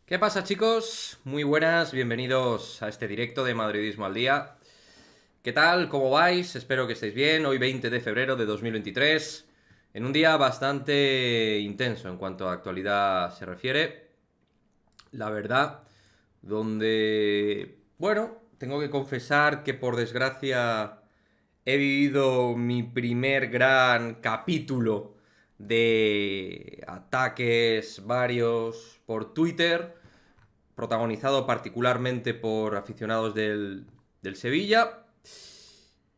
¿Qué pasa, chicos? Muy buenas, bienvenidos a este directo de Madridismo al Día. ¿Qué tal? ¿Cómo vais? Espero que estéis bien. Hoy 20 de febrero de 2023, en un día bastante intenso en cuanto a actualidad se refiere. La verdad, bueno, tengo que confesar que por desgracia he vivido mi primer gran capítulo de ataques varios por Twitter, protagonizado particularmente por aficionados del Sevilla.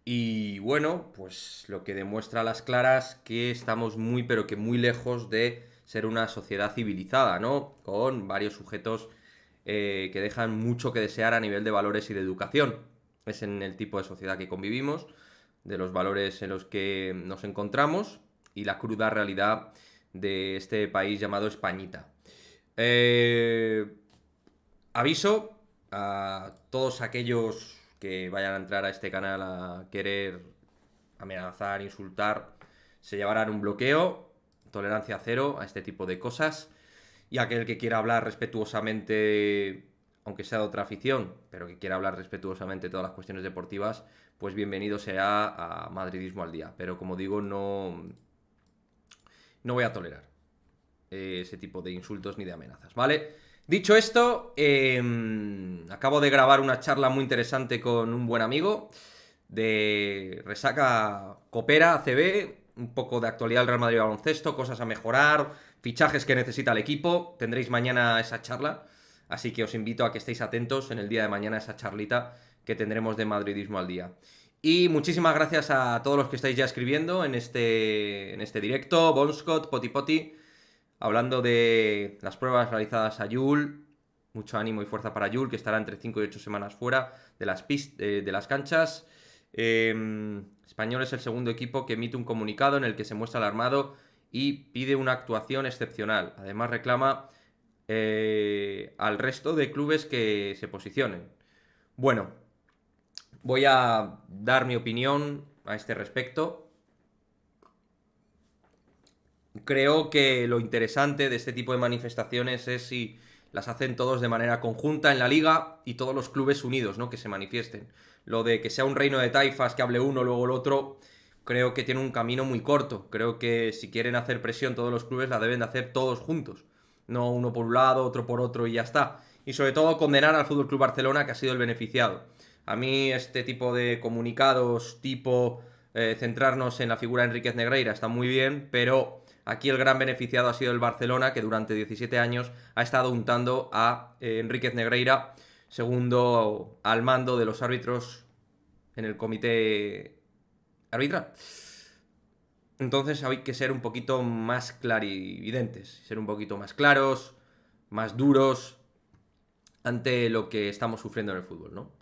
Y bueno, pues lo que demuestra a las claras que estamos muy, pero que muy lejos de ser una sociedad civilizada, ¿no? Con varios sujetos que dejan mucho que desear a nivel de valores y de educación. Es en el tipo de sociedad que convivimos, de los valores en los que nos encontramos y la cruda realidad de este país llamado Españita. Eh, Aviso a todos aquellos que vayan a entrar a este canal a querer amenazar, insultar, se llevarán un bloqueo, tolerancia cero a este tipo de cosas. Y aquel que quiera hablar respetuosamente, aunque sea de otra afición, pero que quiera hablar respetuosamente de todas las cuestiones deportivas, pues bienvenido sea a Madridismo al Día. Pero como digo, no voy a tolerar ese tipo de insultos ni de amenazas, ¿vale? Dicho esto, acabo de grabar una charla muy interesante con un buen amigo de Resaca Copera ACB, un poco de actualidad del Real Madrid baloncesto, cosas a mejorar, fichajes que necesita el equipo. Tendréis mañana esa charla, así que os invito a que estéis atentos en el día de mañana a esa charlita que tendremos de Madridismo al Día. Y muchísimas gracias a todos los que estáis ya escribiendo en este directo. Bonscott, Poti Poti, hablando de las pruebas realizadas a Yul. Mucho ánimo y fuerza para Yul, que estará entre 5 y 8 semanas fuera de las canchas. Español es el segundo equipo que emite un comunicado en el que se muestra alarmado y pide una actuación excepcional. Además reclama al resto de clubes que se posicionen. Bueno, voy a dar mi opinión a este respecto. Creo que lo interesante de este tipo de manifestaciones es si las hacen todos de manera conjunta en la liga y todos los clubes unidos, ¿no? Que se manifiesten. Lo de que sea un reino de taifas, que hable uno, luego el otro, creo que tiene un camino muy corto. Creo que si quieren hacer presión todos los clubes, la deben de hacer todos juntos. No uno por un lado, otro por otro y ya está. Y sobre todo condenar al Fútbol Club Barcelona, que ha sido el beneficiado. A mí este tipo de comunicados, tipo centrarnos en la figura de Enríquez Negreira, está muy bien, pero aquí el gran beneficiado ha sido el Barcelona, que durante 17 años ha estado untando a Enríquez Negreira, segundo al mando de los árbitros en el comité arbitral. Entonces hay que ser un poquito más clarividentes, ser un poquito más claros, más duros ante lo que estamos sufriendo en el fútbol, ¿no?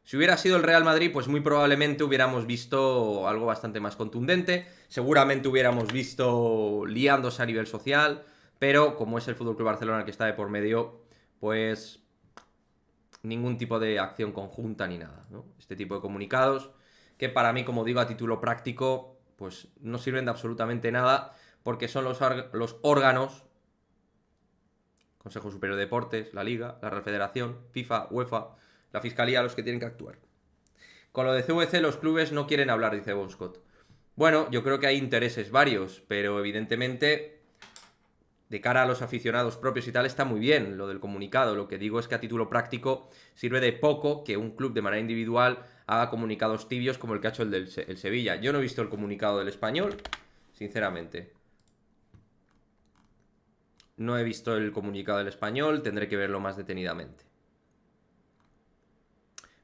Si hubiera sido el Real Madrid, pues muy probablemente hubiéramos visto algo bastante más contundente. Seguramente hubiéramos visto liándose a nivel social. Pero como es el FC Barcelona el que está de por medio, pues ningún tipo de acción conjunta ni nada, ¿no? Este tipo de comunicados, que para mí, como digo, a título práctico, pues no sirven de absolutamente nada, porque son los órganos, Consejo Superior de Deportes, la Liga, la Real Federación, FIFA, UEFA, la Fiscalía, los que tienen que actuar. Con lo de CVC los clubes no quieren hablar, dice Bonscott. Bueno, yo creo que hay intereses varios, pero evidentemente de cara a los aficionados propios y tal está muy bien lo del comunicado. Lo que digo es que a título práctico sirve de poco que un club de manera individual haga comunicados tibios como el que ha hecho el Sevilla. Yo no he visto el comunicado del Español, sinceramente. No he visto el comunicado del Español, tendré que verlo más detenidamente.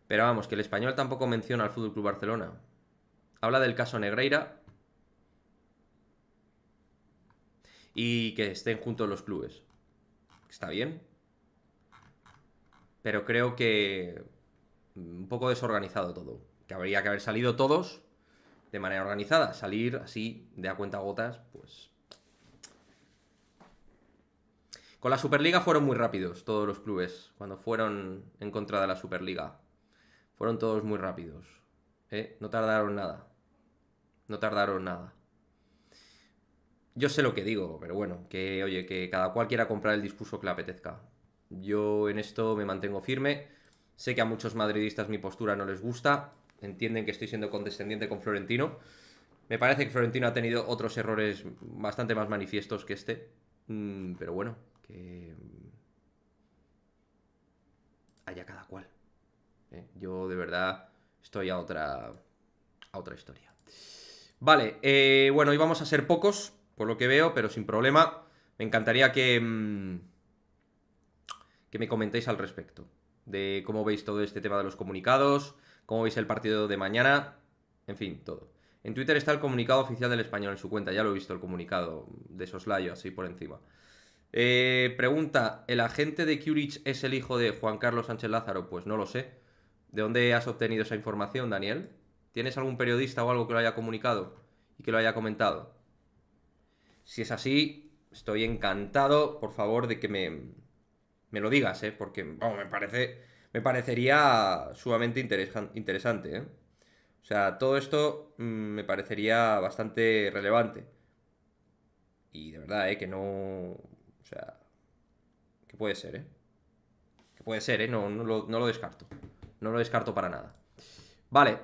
Pero vamos, que el Español tampoco menciona al FC Barcelona. Habla del caso Negreira y que estén juntos los clubes. Está bien, pero creo que un poco desorganizado todo. Que habría que haber salido todos de manera organizada. Salir así, de a cuenta gotas, pues... Con la Superliga fueron muy rápidos todos los clubes. Cuando fueron en contra de la Superliga. Fueron todos muy rápidos. No tardaron nada. No tardaron nada. Yo sé lo que digo, pero bueno, que oye, que cada cual quiera comprar el discurso que le apetezca. Yo en esto me mantengo firme. Sé que a muchos madridistas mi postura no les gusta. Entienden que estoy siendo condescendiente con Florentino. Me parece que Florentino ha tenido otros errores bastante más manifiestos que este. Pero bueno, que haya cada cual. Yo de verdad estoy a otra historia. Vale, bueno, hoy vamos a ser pocos, por lo que veo, pero sin problema. Me encantaría que me comentéis al respecto. De cómo veis todo este tema de los comunicados, cómo veis el partido de mañana, en fin, todo. En Twitter está el comunicado oficial del Español en su cuenta, ya lo he visto el comunicado de soslayo, así por encima. Pregunta, ¿el agente de Curich es el hijo de Juan Carlos Sánchez Lázaro? Pues no lo sé. ¿De dónde has obtenido esa información, Daniel? ¿Tienes algún periodista o algo que lo haya comunicado y que lo haya comentado? Si es así, estoy encantado, por favor, de que me lo digas, porque vamos, me parecería sumamente interesante, ¿eh? O sea, todo esto me parecería bastante relevante. Y de verdad, que no... O sea, que puede ser, ¿eh? Que puede ser, ¿eh? No lo descarto. No lo descarto para nada. Vale.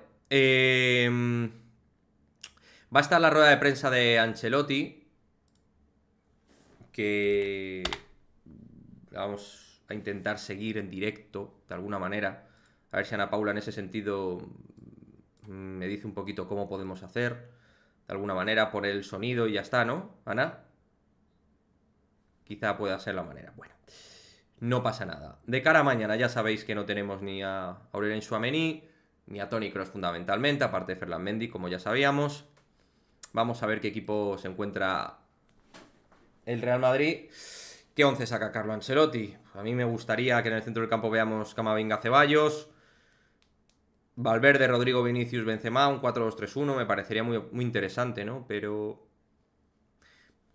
Va a estar la rueda de prensa de Ancelotti. Que vamos a intentar seguir en directo, de alguna manera. A ver si Ana Paula en ese sentido me dice un poquito cómo podemos hacer. De alguna manera, poner el sonido y ya está, ¿no, Ana? Quizá pueda ser la manera. Bueno, no pasa nada. De cara a mañana ya sabéis que no tenemos ni a Aurelien Tchouaméni, ni a Toni Kroos fundamentalmente, aparte de Ferland Mendy, como ya sabíamos. Vamos a ver qué equipo se encuentra el Real Madrid. ¿Qué 11 saca Carlo Ancelotti? A mí me gustaría que en el centro del campo veamos Camavinga, Ceballos, Valverde, Rodrigo, Vinicius, Benzema, un 4-2-3-1, me parecería muy, muy interesante, ¿no? Pero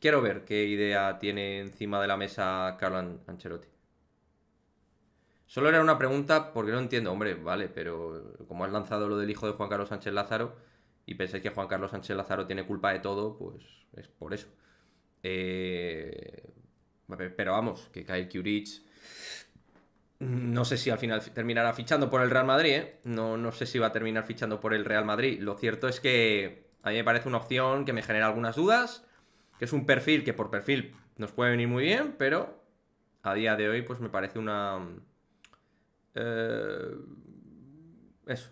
quiero ver qué idea tiene encima de la mesa Carlo Ancelotti. Solo era una pregunta porque no entiendo, hombre, vale, pero como has lanzado lo del hijo de Juan Carlos Sánchez Lázaro y pensáis que Juan Carlos Sánchez Lázaro tiene culpa de todo, pues es por eso. Pero vamos, que Kyle Curich no sé si al final terminará fichando por el Real Madrid, ¿eh? No sé si va a terminar fichando por el Real Madrid. Lo cierto es que a mí me parece una opción que me genera algunas dudas, que es un perfil que por perfil nos puede venir muy bien, pero a día de hoy pues me parece una... eh, eso.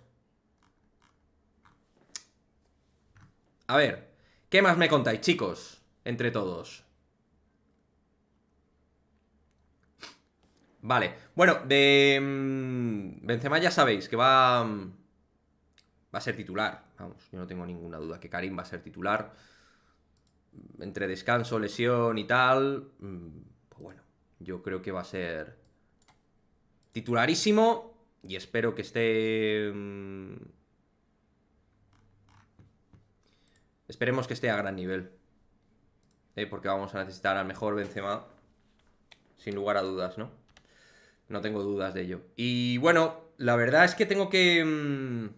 A ver, ¿qué más me contáis, chicos? Entre todos. Vale, bueno, de Benzema ya sabéis que va a ser titular. Vamos, yo no tengo ninguna duda que Karim va a ser titular. Entre descanso, lesión y tal, pues bueno, yo creo que va a ser titularísimo y espero que esté... esperemos que esté a gran nivel, porque vamos a necesitar al mejor Benzema, sin lugar a dudas, ¿no? No tengo dudas de ello. Y bueno, la verdad es que tengo que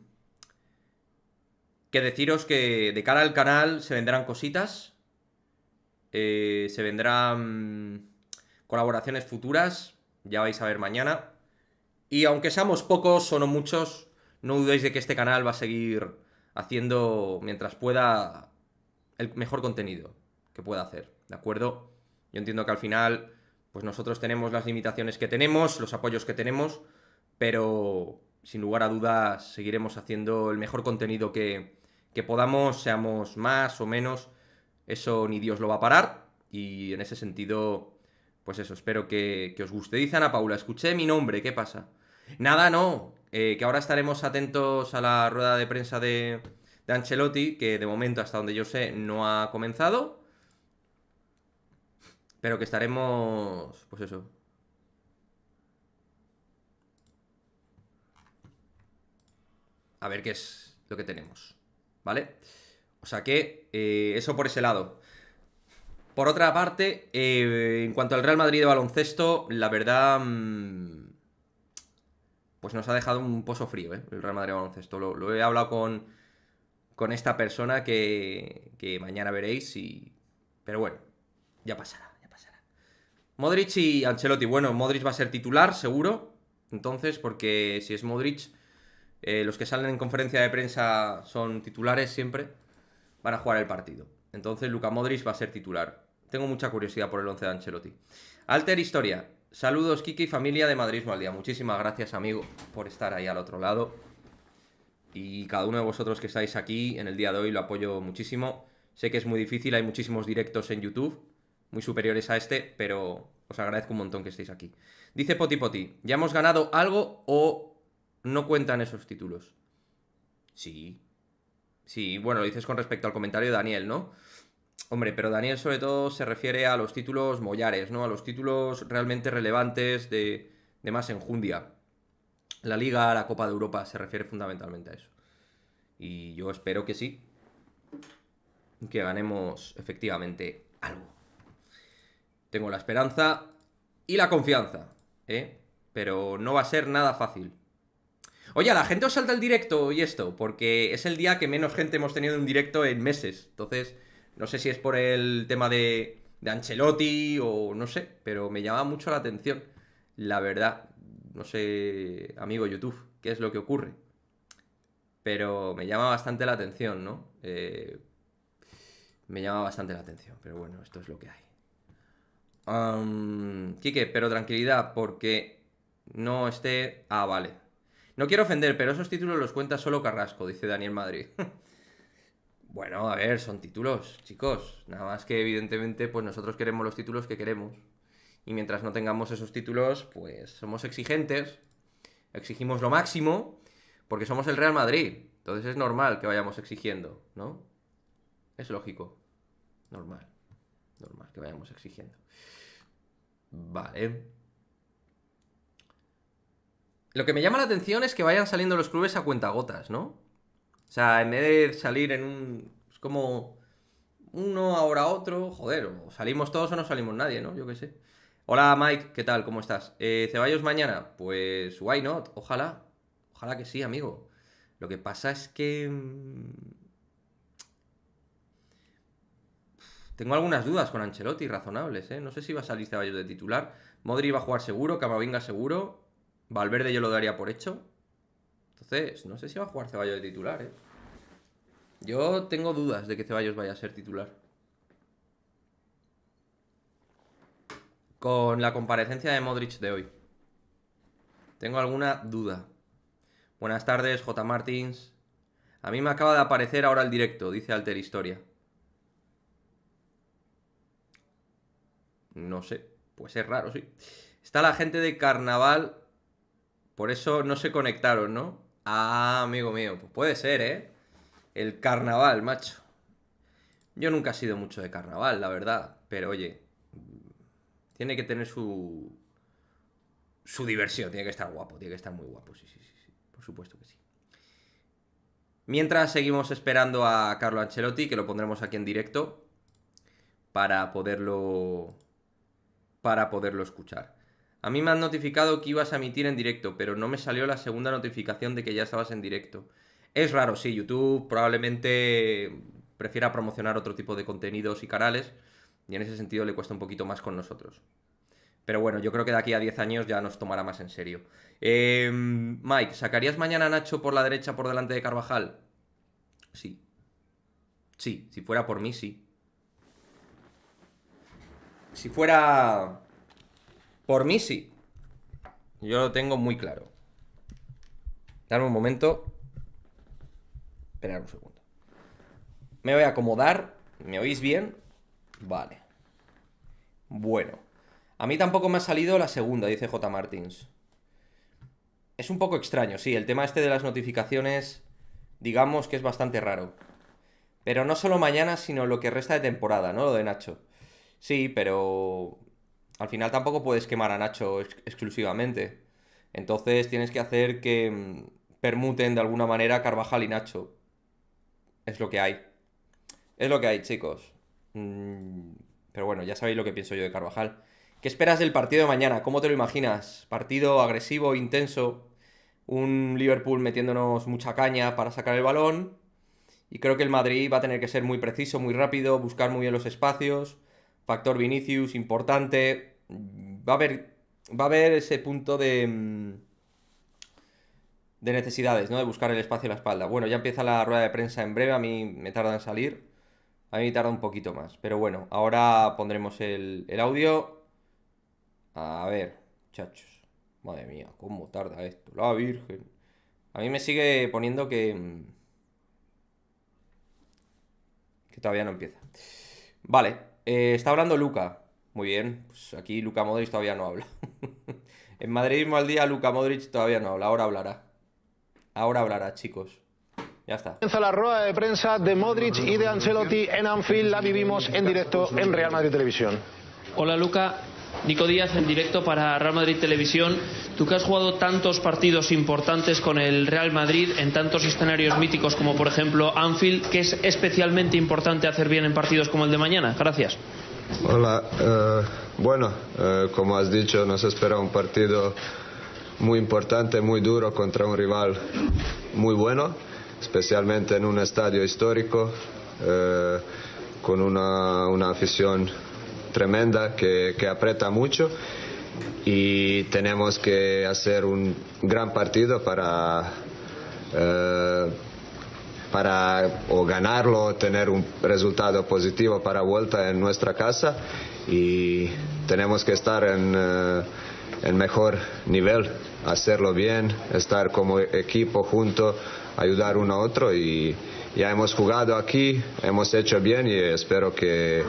deciros que de cara al canal se vendrán cositas. Se vendrán colaboraciones futuras. Ya vais a ver mañana. Y aunque seamos pocos o no muchos, no dudéis de que este canal va a seguir haciendo, mientras pueda, el mejor contenido que pueda hacer, ¿de acuerdo? Yo entiendo que al final, pues nosotros tenemos las limitaciones que tenemos, los apoyos que tenemos, pero sin lugar a dudas seguiremos haciendo el mejor contenido que podamos, seamos más o menos, eso ni Dios lo va a parar, y en ese sentido, pues eso, espero que os guste. Dice Ana Paula, escuché mi nombre, ¿qué pasa? Nada, no, que ahora estaremos atentos a la rueda de prensa de Ancelotti, que de momento, hasta donde yo sé, no ha comenzado, pero que estaremos, pues eso, a ver qué es lo que tenemos, ¿vale? O sea que, eso por ese lado. Por otra parte, en cuanto al Real Madrid de baloncesto, la verdad, pues nos ha dejado un pozo frío, el Real Madrid de baloncesto. Lo he hablado con esta persona que mañana veréis y... Pero bueno, ya pasará, ya pasará. Modric y Ancelotti. Bueno, Modric va a ser titular, seguro. Entonces, porque si es Modric, los que salen en conferencia de prensa son titulares siempre, van a jugar el partido. Entonces, Luka Modric va a ser titular. Tengo mucha curiosidad por el 11 de Ancelotti. Alter Historia. Saludos, Kiki y familia de Madridismo al día. Muchísimas gracias, amigo, por estar ahí al otro lado. Y cada uno de vosotros que estáis aquí en el día de hoy lo apoyo muchísimo. Sé que es muy difícil, hay muchísimos directos en YouTube, muy superiores a este, pero os agradezco un montón que estéis aquí. Dice Poti Poti, ¿ya hemos ganado algo o no cuentan esos títulos? Sí. Sí, bueno, lo dices con respecto al comentario de Daniel, ¿no? Hombre, pero Daniel sobre todo se refiere a los títulos mollares, ¿no? A los títulos realmente relevantes de más enjundia. La Liga, la Copa de Europa, se refiere fundamentalmente a eso. Y yo espero que sí. Que ganemos efectivamente algo. Tengo la esperanza y la confianza, ¿eh? Pero no va a ser nada fácil. Oye, a la gente os salta el directo y esto, porque es el día que menos gente hemos tenido en un directo en meses. Entonces, no sé si es por el tema de Ancelotti o no sé, pero me llama mucho la atención. La verdad, no sé, amigo YouTube, qué es lo que ocurre. Pero me llama bastante la atención, ¿no? Me llama bastante la atención, pero bueno, esto es lo que hay. Quique, pero tranquilidad, porque no esté... Ah, vale. No quiero ofender, pero esos títulos los cuenta solo Carrasco, dice Daniel Madrid. Bueno, a ver, son títulos, chicos. Nada más que evidentemente, pues nosotros queremos los títulos que queremos. Y mientras no tengamos esos títulos, pues somos exigentes. Exigimos lo máximo, porque somos el Real Madrid. Entonces es normal que vayamos exigiendo, ¿no? Es lógico. Normal. Normal que vayamos exigiendo. Vale. Lo que me llama la atención es que vayan saliendo los clubes a cuentagotas, ¿no? O sea, en vez de salir en un... Es como... Uno ahora otro, joder, o salimos todos o no salimos nadie, ¿no? Yo qué sé. Hola Mike, ¿qué tal? ¿Cómo estás? ¿Ceballos mañana? Pues why not, ojalá. Ojalá que sí, amigo. Lo que pasa es que... Tengo algunas dudas con Ancelotti, razonables, ¿eh? No sé si va a salir Ceballos de titular. Modri va a jugar seguro, Camavinga seguro. Valverde yo lo daría por hecho. Entonces, no sé si va a jugar Ceballos de titular, ¿eh? Yo tengo dudas de que Ceballos vaya a ser titular. Con la comparecencia de Modric de hoy. Tengo alguna duda. Buenas tardes, J. Martins. A mí me acaba de aparecer ahora el directo, dice Alter Historia. No sé, pues es raro, sí. Está la gente de Carnaval, por eso no se conectaron, ¿no? Ah, amigo mío, pues puede ser, ¿eh? El Carnaval, macho. Yo nunca he sido mucho de Carnaval, la verdad, pero oye, tiene que tener su diversión, tiene que estar guapo, tiene que estar muy guapo, sí, sí, sí, sí, por supuesto que sí. Mientras seguimos esperando a Carlo Ancelotti, que lo pondremos aquí en directo para poderlo escuchar. A mí me han notificado que ibas a emitir en directo, pero no me salió la segunda notificación de que ya estabas en directo. Es raro, sí, YouTube probablemente prefiera promocionar otro tipo de contenidos y canales, y en ese sentido le cuesta un poquito más con nosotros. Pero bueno, yo creo que de aquí a 10 años ya nos tomará más en serio. Mike, ¿sacarías mañana a Nacho por la derecha por delante de Carvajal? Sí. Sí, si fuera por mí, sí. Si fuera por mí, sí. Yo lo tengo muy claro. Dame un momento. Esperad un segundo. Me voy a acomodar. ¿Me oís bien? Vale. Bueno. A mí tampoco me ha salido la segunda, dice J. Martins. Es un poco extraño, sí. El tema este de las notificaciones, digamos que es bastante raro. Pero no solo mañana, sino lo que resta de temporada, ¿no? Lo de Nacho. Sí, pero al final tampoco puedes quemar a Nacho exclusivamente. Entonces tienes que hacer que permuten de alguna manera Carvajal y Nacho. Es lo que hay. Es lo que hay, chicos. Pero bueno, ya sabéis lo que pienso yo de Carvajal. ¿Qué esperas del partido de mañana? ¿Cómo te lo imaginas? ¿Partido agresivo, intenso? Un Liverpool metiéndonos mucha caña para sacar el balón. Y creo que el Madrid va a tener que ser muy preciso, muy rápido, buscar muy bien los espacios. Factor Vinicius, importante. va a haber ese punto de necesidades, ¿no? De buscar el espacio a la espalda. Bueno, ya empieza la rueda de prensa en breve, a mí me tarda en salir, a mí me tarda un poquito más, pero bueno, ahora pondremos el audio. A ver, muchachos, madre mía, cómo tarda esto, la Virgen. A mí me sigue poniendo que todavía no empieza. Vale, está hablando Luka. Muy bien, pues aquí Luka Modric todavía no habla. En Madridismo al día, Luka Modric todavía no habla, ahora hablará. Ahora hablará, chicos. Ya está. Comienza la rueda de prensa de Modric y de Ancelotti en Anfield. La vivimos en directo en Real Madrid Televisión. Hola Luka, Nico Díaz en directo para Real Madrid Televisión. Tú que has jugado tantos partidos importantes con el Real Madrid en tantos escenarios míticos como por ejemplo Anfield, ¿qué es especialmente importante hacer bien en partidos como el de mañana? Gracias. Hola, como has dicho, nos espera un partido muy importante, muy duro contra un rival muy bueno, especialmente en un estadio histórico, con una afición tremenda que aprieta mucho, y tenemos que hacer un gran partido para o ganarlo o tener un resultado positivo para vuelta en nuestra casa, y tenemos que estar en mejor nivel, hacerlo bien, estar como equipo junto, ayudar uno a otro, y ya hemos jugado aquí, hemos hecho bien y espero que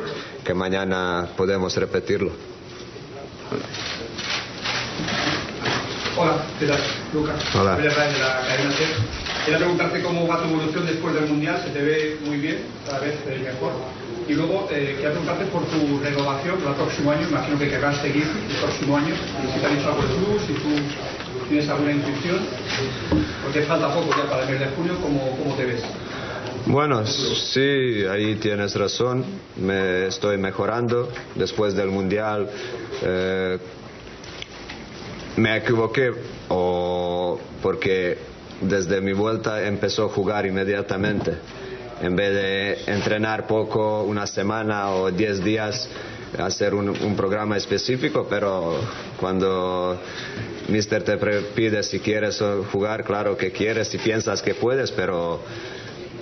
mañana podemos repetirlo. Hola, ¿qué tal? Lucas. Hola. Soy de la cadena SER. Quería preguntarte cómo va tu evolución después del Mundial, se te ve muy bien, cada vez mejor. Y luego quería preguntarte por tu renovación para el próximo año, imagino que querrás seguir el próximo año, y si te ha dicho algo el club, si tú tienes alguna intuición, porque falta poco ya para el mes de junio, ¿cómo te ves? Bueno, sí, ahí tienes razón, me estoy mejorando después del Mundial. Me equivoqué porque desde mi vuelta empezó a jugar inmediatamente. En vez de entrenar poco, una semana o 10 días, hacer un programa específico, pero cuando Mister te pide si quieres jugar, claro que quieres, si piensas que puedes, pero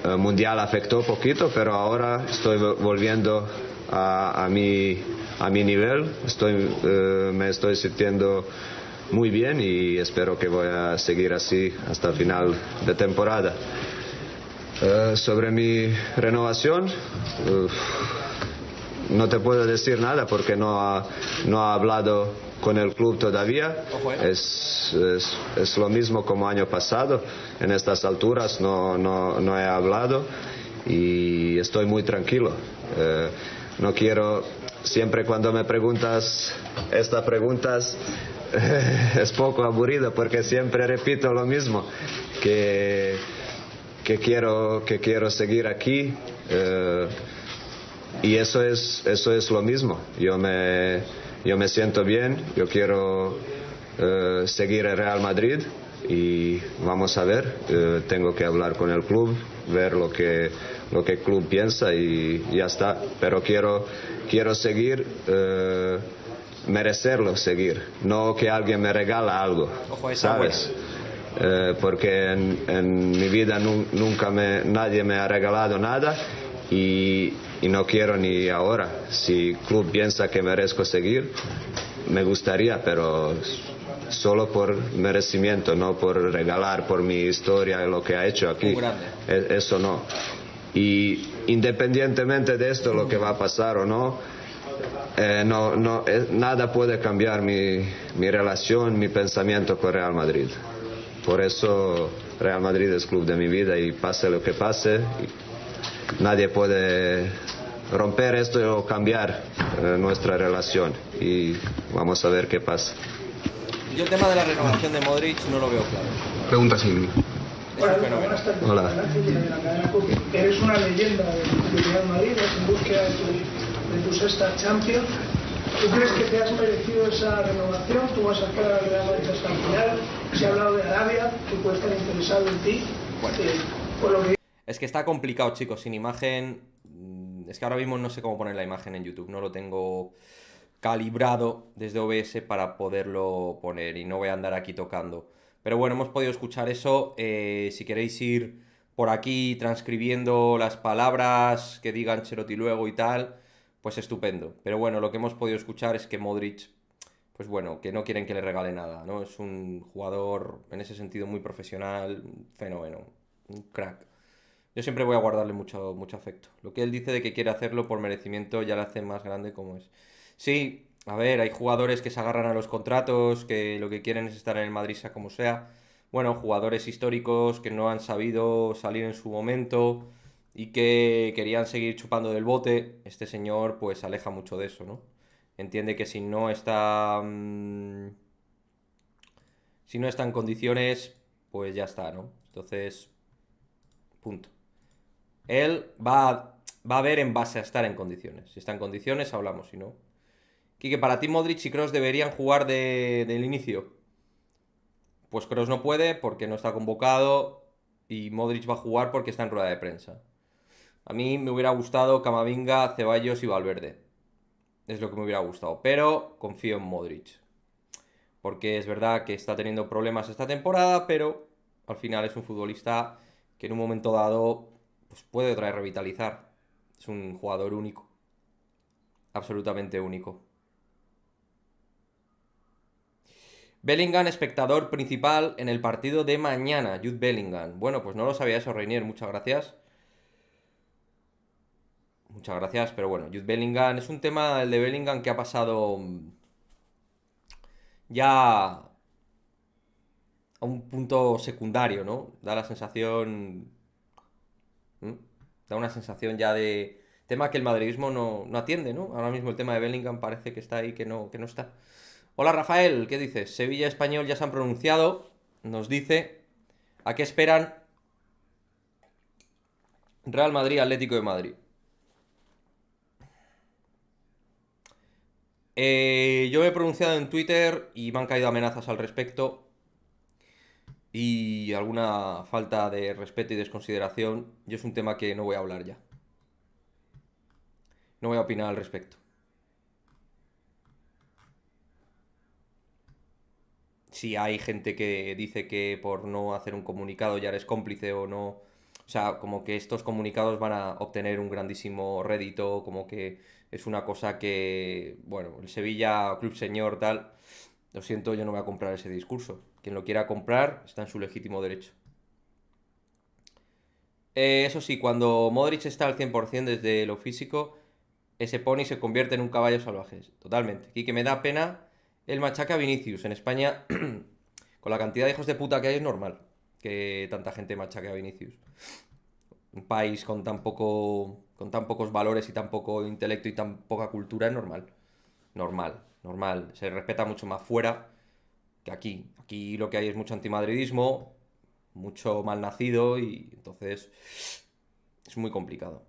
el Mundial afectó poquito, pero ahora estoy volviendo a mi nivel, me estoy sintiendo muy bien y espero que voy a seguir así hasta el final de temporada. Sobre mi renovación, no te puedo decir nada porque no ha hablado con el club todavía. Es lo mismo como año pasado. En estas alturas no he hablado y estoy muy tranquilo. No quiero, siempre cuando me preguntas estas preguntas, es poco aburrido porque siempre repito lo mismo, que quiero seguir aquí, y eso es lo mismo. Yo me siento bien, yo quiero seguir en Real Madrid y vamos a ver, tengo que hablar con el club, ver lo que el club piensa y ya está, pero quiero seguir, merecerlo seguir, no que alguien me regala algo. Ojo, ¿sabes? Porque en mi vida nunca nadie me ha regalado nada y no quiero ni ahora. Si el club piensa que merezco seguir, me gustaría, pero solo por merecimiento, no por regalar, por mi historia y lo que ha hecho aquí. Eso no. Y independientemente de esto, lo que va a pasar o no, nada puede cambiar mi relación, mi pensamiento con Real Madrid. Por eso Real Madrid es club de mi vida y pase lo que pase, nadie puede romper esto o cambiar nuestra relación y vamos a ver qué pasa. Yo el tema de la renovación de Modric no lo veo claro. Pregunta sin. Hola. Eres una leyenda del Real Madrid, vas en búsqueda de tu sexta Champions. ¿Tú crees que te has merecido esa renovación? ¿Tú vas a estar al Real Madrid hasta el final? Se ha hablado de Arabia, que puede estar interesado en ti. Bueno, por lo que... Es que está complicado, chicos, sin imagen. Es que ahora mismo no sé cómo poner la imagen en YouTube, no lo tengo calibrado desde OBS para poderlo poner y no voy a andar aquí tocando. Pero bueno, hemos podido escuchar eso. Si queréis ir por aquí transcribiendo las palabras que diga Ancelotti luego y tal, pues estupendo. Pero bueno, lo que hemos podido escuchar es que Modric, pues bueno, que no quieren que le regale nada, ¿no? Es un jugador en ese sentido muy profesional, un fenómeno, un crack. Yo siempre voy a guardarle mucho, mucho afecto. Lo que él dice de que quiere hacerlo por merecimiento ya le hace más grande como es. Sí, a ver, hay jugadores que se agarran a los contratos, que lo que quieren es estar en el Madrid sea como sea. Bueno, jugadores históricos que no han sabido salir en su momento y que querían seguir chupando del bote. Este señor pues se aleja mucho de eso, ¿no? Entiende que si no está en condiciones, pues ya está, ¿no? Entonces, punto. Él va a ver en base a estar en condiciones. Si está en condiciones, hablamos, si no. Quique, para ti Modric y Kroos deberían jugar del inicio. Pues Kroos no puede porque no está convocado y Modric va a jugar porque está en rueda de prensa. A mí me hubiera gustado Camavinga, Ceballos y Valverde. Es lo que me hubiera gustado, pero confío en Modric. Porque es verdad que está teniendo problemas esta temporada, pero al final es un futbolista que en un momento dado pues puede otra vez revitalizar. Es un jugador único. Absolutamente único. Bellingham, espectador principal en el partido de mañana. Jude Bellingham. Bueno, pues no lo sabía eso, Reinier. Muchas gracias. Muchas gracias, pero bueno, Jude Bellingham es un tema, el de Bellingham, que ha pasado ya a un punto secundario, ¿no? Da la sensación... Da una sensación ya de... Tema que el madridismo no atiende, ¿no? Ahora mismo el tema de Bellingham parece que está ahí, que no está. Hola Rafael, ¿qué dices? Sevilla y Español ya se han pronunciado. Nos dice... ¿A qué esperan? Real Madrid, Atlético de Madrid. Yo me he pronunciado en Twitter y me han caído amenazas al respecto. Y alguna falta de respeto y desconsideración. Yo es un tema que no voy a hablar ya. No voy a opinar al respecto. Si hay gente que dice que por no hacer un comunicado ya eres cómplice o no. O sea, como que estos comunicados van a obtener un grandísimo rédito, como que es una cosa que, bueno, el Sevilla, club señor, tal. Lo siento, yo no voy a comprar ese discurso. Quien lo quiera comprar está en su legítimo derecho. Eso sí, cuando Modric está al 100% desde lo físico, ese pony se convierte en un caballo salvaje. Totalmente. Y que me da pena el machaque a Vinicius. En España, con la cantidad de hijos de puta que hay, es normal que tanta gente machaque a Vinicius. Un país con tan pocos valores y tan poco intelecto y tan poca cultura es normal. Normal. Se respeta mucho más fuera que aquí. Aquí lo que hay es mucho antimadridismo, mucho malnacido y entonces es muy complicado.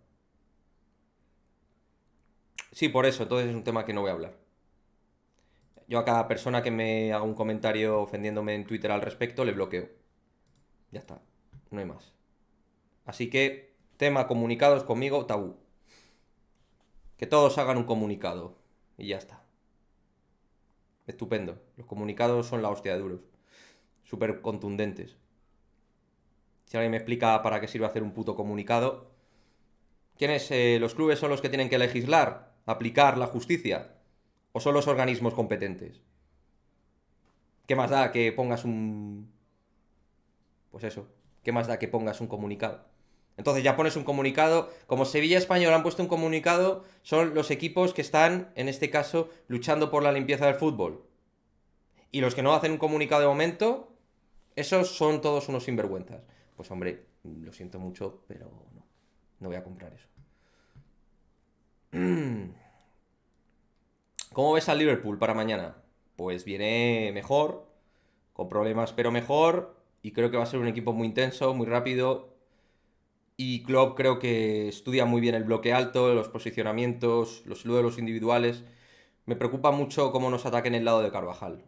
Sí, por eso, entonces es un tema que no voy a hablar. Yo a cada persona que me haga un comentario ofendiéndome en Twitter al respecto, le bloqueo. Ya está, no hay más. Así que, tema comunicados conmigo, tabú. Que todos hagan un comunicado. Y ya está. Estupendo. Los comunicados son la hostia de duros. Súper contundentes. Si alguien me explica para qué sirve hacer un puto comunicado. ¿Quiénes? ¿Los clubes son los que tienen que legislar? ¿Aplicar la justicia? ¿O son los organismos competentes? ¿Qué más da que pongas un... Pues eso. ¿Qué más da que pongas un comunicado? Entonces ya pones un comunicado. Como Sevilla y Español han puesto un comunicado, son los equipos que están, en este caso, luchando por la limpieza del fútbol. Y los que no hacen un comunicado de momento, esos son todos unos sinvergüenzas. Pues hombre, lo siento mucho, pero no voy a comprar eso. ¿Cómo ves al Liverpool para mañana? Pues viene mejor, con problemas pero mejor, y creo que va a ser un equipo muy intenso, muy rápido. Y Klopp creo que estudia muy bien el bloque alto, los posicionamientos, los duelos individuales. Me preocupa mucho cómo nos ataquen el lado de Carvajal.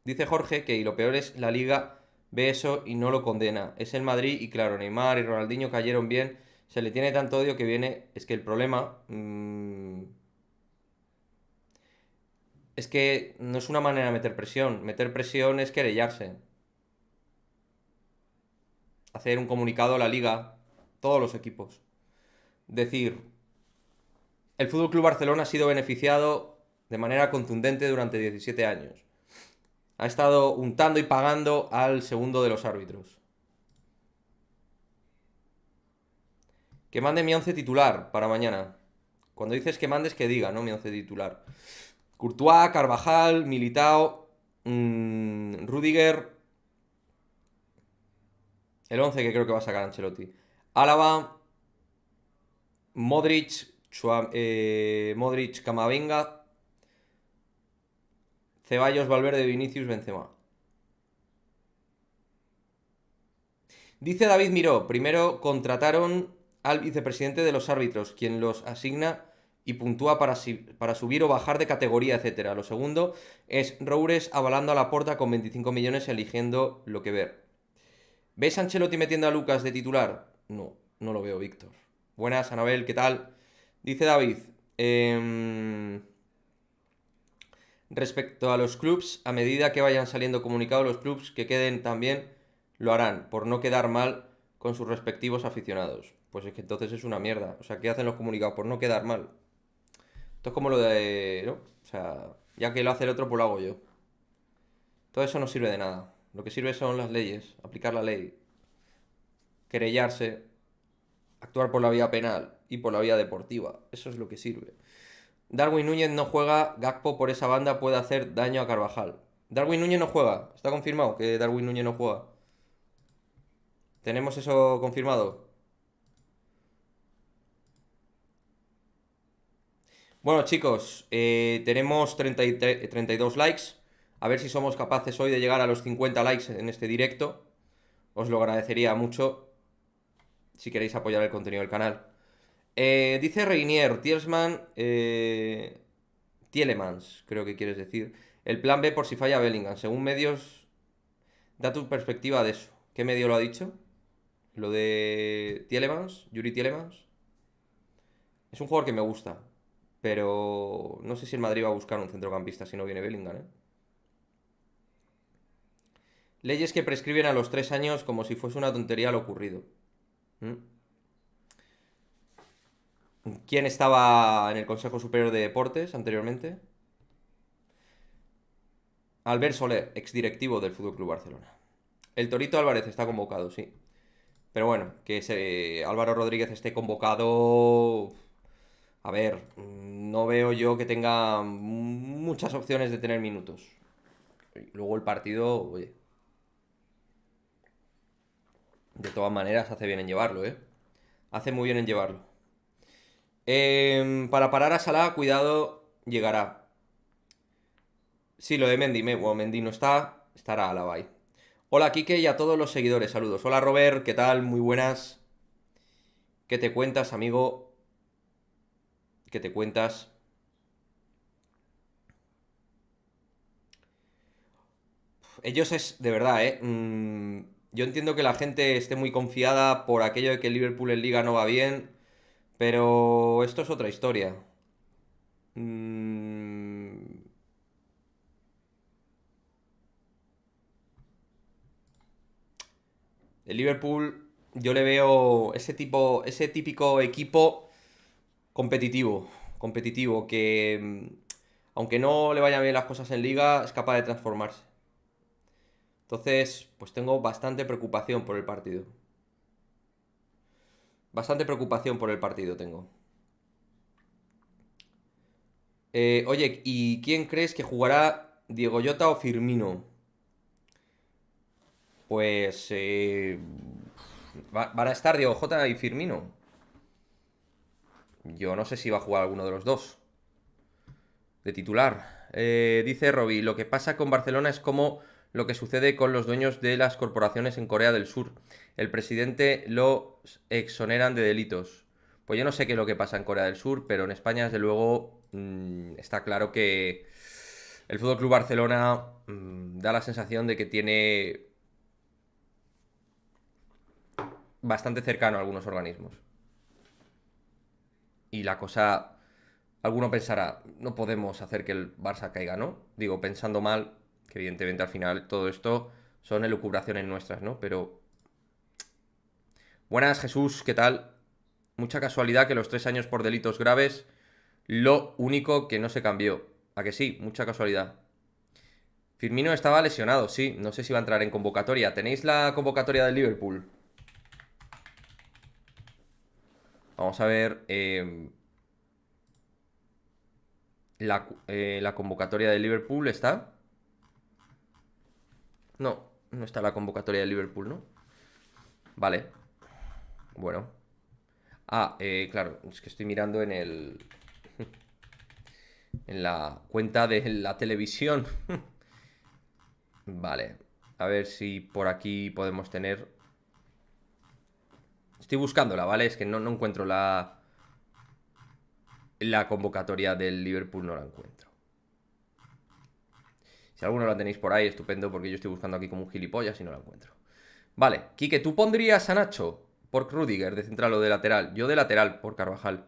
Dice Jorge que, y lo peor es, la Liga ve eso y no lo condena. Es el Madrid y claro, Neymar y Ronaldinho cayeron bien. Se le tiene tanto odio que viene... Es que el problema... Es que no es una manera de meter presión. Meter presión es querellarse. Hacer un comunicado a la liga, todos los equipos. Decir, el Fútbol Club Barcelona ha sido beneficiado de manera contundente durante 17 años. Ha estado untando y pagando al segundo de los árbitros. Que mande mi 11 titular para mañana. Cuando dices que mandes, que diga, ¿no? Mi 11 titular. Courtois, Carvajal, Militao, Rüdiger. El 11 que creo que va a sacar Ancelotti. Álava, Modric, Modric, Camavinga, Ceballos, Valverde, Vinicius, Benzema. Dice David Miró, primero contrataron al vicepresidente de los árbitros, quien los asigna y puntúa para subir o bajar de categoría, etcétera. Lo segundo es Roures avalando a Laporta con 25 millones eligiendo lo que ver. ¿Ves a Ancelotti metiendo a Lucas de titular? No, no lo veo, Víctor. Buenas, Anabel, ¿qué tal? Dice David, respecto a los clubs, a medida que vayan saliendo comunicados los clubs que queden también lo harán, por no quedar mal con sus respectivos aficionados. Pues es que entonces es una mierda. O sea, ¿qué hacen los comunicados? Por no quedar mal. Esto es como lo de... ¿no? O sea, ya que lo hace el otro, pues lo hago yo. Todo eso no sirve de nada. Lo que sirve son las leyes, aplicar la ley, querellarse, actuar por la vía penal y por la vía deportiva. Eso es lo que sirve. Darwin Núñez no juega, Gakpo por esa banda puede hacer daño a Carvajal. Darwin Núñez no juega, está confirmado que Darwin Núñez no juega. ¿Tenemos eso confirmado? Bueno, chicos, tenemos 32 likes. A ver si somos capaces hoy de llegar a los 50 likes en este directo. Os lo agradecería mucho si queréis apoyar el contenido del canal. Dice Reinier, Tielemans, creo que quieres decir. El plan B por si falla Bellingham. Según medios, da tu perspectiva de eso. ¿Qué medio lo ha dicho? Lo de Tielemans, Yuri Tielemans. Es un jugador que me gusta, pero no sé si el Madrid va a buscar un centrocampista si no viene Bellingham, ¿eh? Leyes que prescriben a los 3 años como si fuese una tontería lo ocurrido. ¿Quién estaba en el Consejo Superior de Deportes anteriormente? Albert Soler, exdirectivo del FC Barcelona. El Torito Álvarez está convocado, sí. Pero bueno, que Álvaro Rodríguez esté convocado... A ver, no veo yo que tenga muchas opciones de tener minutos. Luego el partido, oye, de todas maneras hace bien en llevarlo, ¿eh? Hace muy bien en llevarlo. Para parar a Salah, cuidado, llegará. Sí, lo de Mendy, bueno, Mendy no está, estará Alaba ahí. Hola, Quique, y a todos los seguidores, saludos. Hola, Robert, ¿qué tal? Muy buenas. ¿Qué te cuentas, amigo? ¿Qué te cuentas? Ellos es, de verdad, yo entiendo que la gente esté muy confiada por aquello de que el Liverpool en Liga no va bien, pero esto es otra historia. El Liverpool, yo le veo ese típico equipo competitivo que, aunque no le vayan bien las cosas en Liga, es capaz de transformarse. Entonces, pues tengo bastante preocupación por el partido. Bastante preocupación por el partido tengo. Oye, ¿y quién crees que jugará, Diego Jota o Firmino? Pues van a estar Diego Jota y Firmino. Yo no sé si va a jugar alguno de los dos de titular. Dice Robbie, lo que pasa con Barcelona es como lo que sucede con los dueños de las corporaciones en Corea del Sur. El presidente lo exoneran de delitos. Pues yo no sé qué es lo que pasa en Corea del Sur, pero en España, desde luego, está claro que el FC Barcelona da la sensación de que tiene bastante cercano a algunos organismos. Y la cosa Alguno pensará, no podemos hacer que el Barça caiga, ¿no? Digo, pensando mal, que evidentemente al final todo esto son elucubraciones nuestras, ¿no? Pero... Buenas, Jesús, ¿qué tal? Mucha casualidad que los 3 años por delitos graves, lo único que no se cambió. ¿A que sí? Mucha casualidad. Firmino estaba lesionado, sí, no sé si va a entrar en convocatoria. ¿Tenéis la convocatoria del Liverpool? Vamos a ver... La convocatoria de Liverpool está. No, no está la convocatoria de Liverpool, ¿no? Vale. Bueno. Claro, es que estoy mirando en el... en la cuenta de la televisión. Vale. A ver si por aquí podemos tener... Estoy buscándola, ¿vale? Es que no encuentro la convocatoria del Liverpool, no la encuentro. Si alguno la tenéis por ahí, estupendo, porque yo estoy buscando aquí como un gilipollas y no la encuentro. Vale, Quique, ¿tú pondrías a Nacho por Rüdiger de central o de lateral? Yo de lateral, por Carvajal.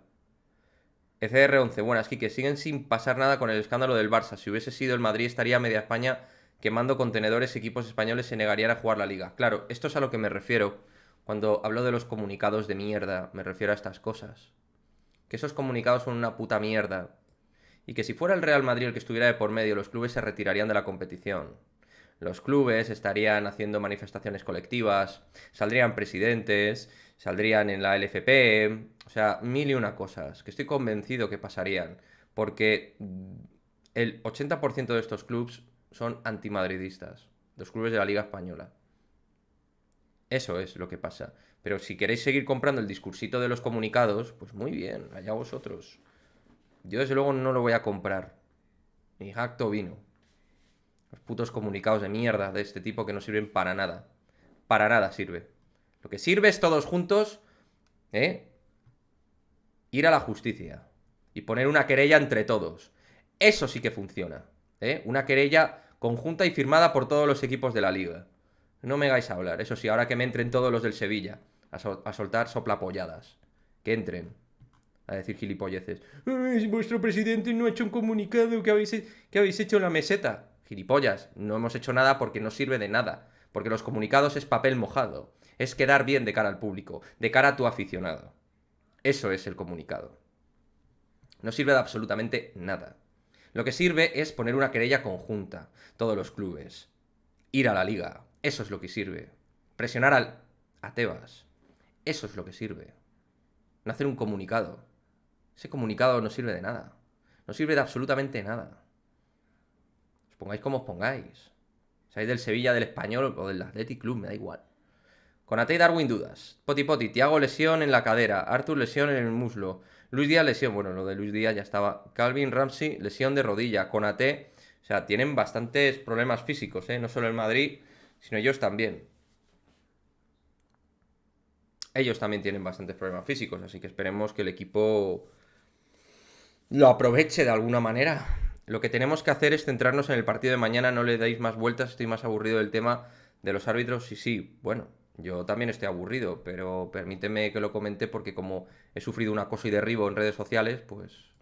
ECR11, buenas, Quique, siguen sin pasar nada con el escándalo del Barça. Si hubiese sido el Madrid, estaría media España quemando contenedores, equipos españoles se negarían a jugar la liga. Claro, esto es a lo que me refiero. Cuando hablo de los comunicados de mierda, me refiero a estas cosas. Que esos comunicados son una puta mierda. Y que si fuera el Real Madrid el que estuviera de por medio, los clubes se retirarían de la competición. Los clubes estarían haciendo manifestaciones colectivas, saldrían presidentes, saldrían en la LFP, o sea, mil y una cosas, que estoy convencido que pasarían, porque el 80% de estos clubes son antimadridistas, los clubes de la Liga Española. Eso es lo que pasa. Pero si queréis seguir comprando el discursito de los comunicados, pues muy bien, allá vosotros. Yo desde luego no lo voy a comprar. Ni jacto vino. Los putos comunicados de mierda de este tipo que no sirven para nada. Para nada sirve. Lo que sirve es todos juntos, ir a la justicia. Y poner una querella entre todos. Eso sí que funciona. Una querella conjunta y firmada por todos los equipos de la liga. No me hagáis hablar. Eso sí, ahora que me entren todos los del Sevilla a soltar soplapolladas. Que entren a decir gilipolleces. Vuestro presidente no ha hecho un comunicado que habéis hecho en la meseta. Gilipollas, no hemos hecho nada porque no sirve de nada. Porque los comunicados es papel mojado. Es quedar bien de cara al público, de cara a tu aficionado. Eso es el comunicado. No sirve de absolutamente nada. Lo que sirve es poner una querella conjunta, todos los clubes. Ir a la liga. Eso es lo que sirve. Presionar a Tebas. Eso es lo que sirve. No hacer un comunicado. Ese comunicado no sirve de nada. No sirve de absolutamente nada. Os pongáis como os pongáis. Seáis del Sevilla, del Español o del Athletic Club, me da igual. Konate y Darwin dudas. Poti, Thiago lesión en la cadera. Arthur lesión en el muslo. Luis Díaz lesión. Bueno, lo de Luis Díaz ya estaba. Calvin Ramsey lesión de rodilla. Konate, o sea, tienen bastantes problemas físicos, no solo el Madrid, sino ellos también. Ellos también tienen bastantes problemas físicos, así que esperemos que el equipo lo aproveche de alguna manera. Lo que tenemos que hacer es centrarnos en el partido de mañana, no le deis más vueltas, estoy más aburrido del tema de los árbitros. Sí, bueno, yo también estoy aburrido, pero permíteme que lo comente porque como he sufrido un acoso y derribo en redes sociales, pues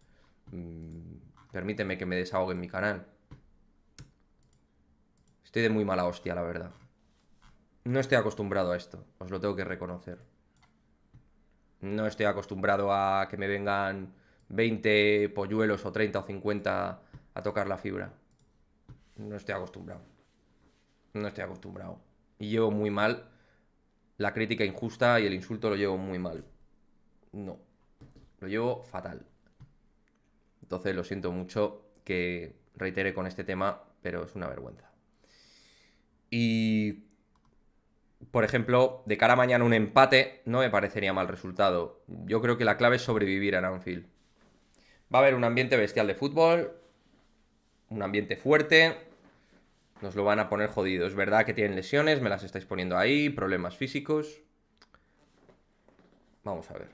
permíteme que me desahogue en mi canal. Estoy de muy mala hostia, la verdad. No estoy acostumbrado a esto, os lo tengo que reconocer. No estoy acostumbrado a que me vengan 20 polluelos o 30 o 50 a tocar la fibra. No estoy acostumbrado. No estoy acostumbrado. Y llevo muy mal la crítica injusta y el insulto lo llevo muy mal. No. Lo llevo fatal. Entonces lo siento mucho que reitere con este tema, pero es una vergüenza. Y... por ejemplo, de cara a mañana un empate no me parecería mal resultado. Yo creo que la clave es sobrevivir en Anfield. Va a haber un ambiente bestial de fútbol, un ambiente fuerte, nos lo van a poner jodido. Es verdad que tienen lesiones, me las estáis poniendo ahí, problemas físicos. Vamos a ver.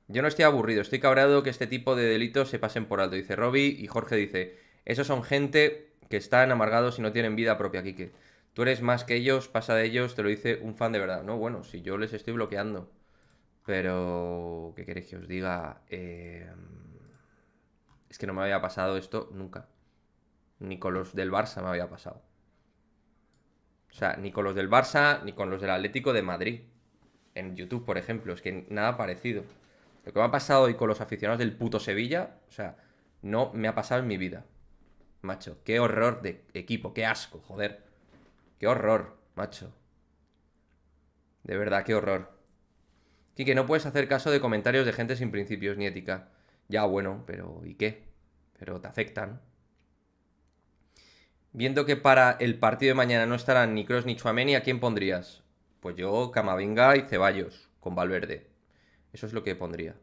Yo no estoy aburrido, estoy cabreado que este tipo de delitos se pasen por alto, dice Robbie, y Jorge dice... esos son gente que están amargados y no tienen vida propia, Quique. Tú eres más que ellos, pasa de ellos, te lo dice un fan de verdad. No, bueno, si yo les estoy bloqueando. Pero, ¿qué queréis que os diga? Es que no me había pasado esto nunca. Ni con los del Barça me había pasado. O sea, ni con los del Barça, ni con los del Atlético de Madrid. En YouTube, por ejemplo. Es que nada parecido. Lo que me ha pasado hoy con los aficionados del puto Sevilla, o sea, no me ha pasado en mi vida. Macho, qué horror de equipo, qué asco, joder. Qué horror, macho. De verdad, qué horror. Quique, no puedes hacer caso de comentarios de gente sin principios ni ética. Ya, bueno, pero ¿y qué? Pero te afectan. Viendo que para el partido de mañana no estarán ni Kroos ni Tchouaméni, ¿a quién pondrías? Pues yo, Camavinga y Ceballos, con Valverde. Eso es lo que pondría.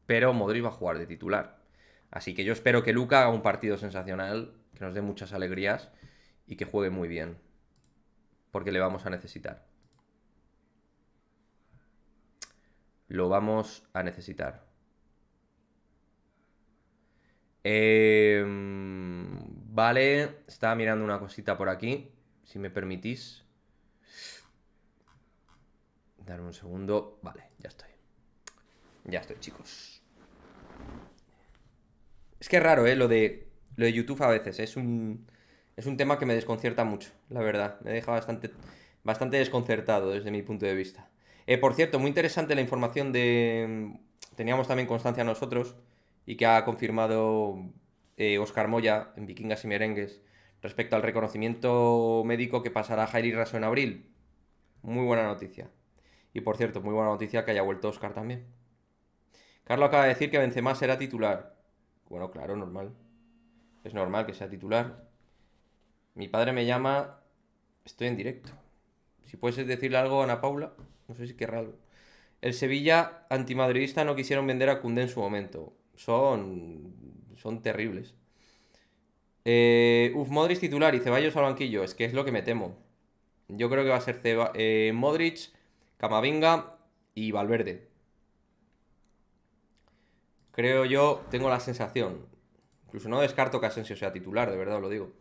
Pero Modric va a jugar de titular. Así que yo espero que Luka haga un partido sensacional, que nos dé muchas alegrías y que juegue muy bien. Porque le vamos a necesitar. Lo vamos a necesitar. Vale, estaba mirando una cosita por aquí, si me permitís. Darme un segundo. Vale, ya estoy. Ya estoy, chicos. Es que es raro, lo de YouTube a veces. Es un tema que me desconcierta mucho, la verdad. Me deja bastante desconcertado desde mi punto de vista. Por cierto, muy interesante la información de... Teníamos también constancia nosotros y que ha confirmado Óscar Moya en Vikingas y Merengues respecto al reconocimiento médico que pasará a Jairi Raso en abril. Muy buena noticia. Y por cierto, muy buena noticia que haya vuelto Óscar también. Carlos acaba de decir que Benzema será titular. Bueno, claro, normal. Es normal que sea titular. Mi padre me llama... Estoy en directo. Si puedes decirle algo a Ana Paula, no sé si querrá algo. El Sevilla antimadridista no quisieron vender a Koundé en su momento. Son terribles. Modric titular y Ceballos al banquillo. Es que es lo que me temo. Yo creo que va a ser Modric, Camavinga y Valverde. Creo yo, tengo la sensación. Incluso no descarto que Asensio sea titular, de verdad os lo digo.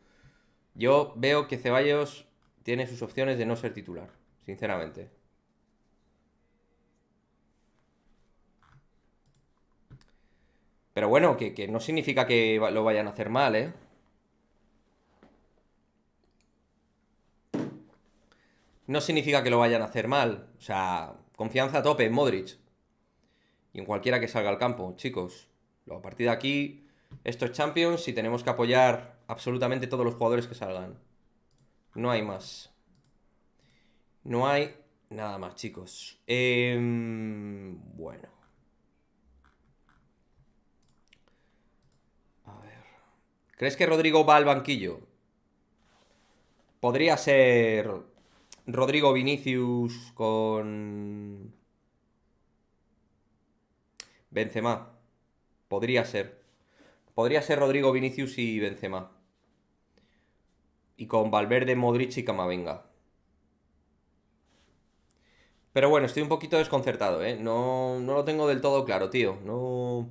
Yo veo que Ceballos tiene sus opciones de no ser titular, sinceramente. Pero bueno, que no significa que lo vayan a hacer mal, ¿eh? No significa que lo vayan a hacer mal. O sea, confianza a tope en Modric. Y en cualquiera que salga al campo, chicos. Luego, a partir de aquí, esto es Champions y tenemos que apoyar absolutamente todos los jugadores que salgan. No hay más. No hay nada más, chicos. Bueno. A ver. ¿Crees que Rodrigo va al banquillo? Podría ser Rodrigo Vinicius con Benzema. Podría ser. Podría ser Rodrigo Vinicius y Benzema. Y con Valverde, Modric y Camavinga. Pero bueno, estoy un poquito desconcertado, ¿eh? No lo tengo del todo claro, tío. No...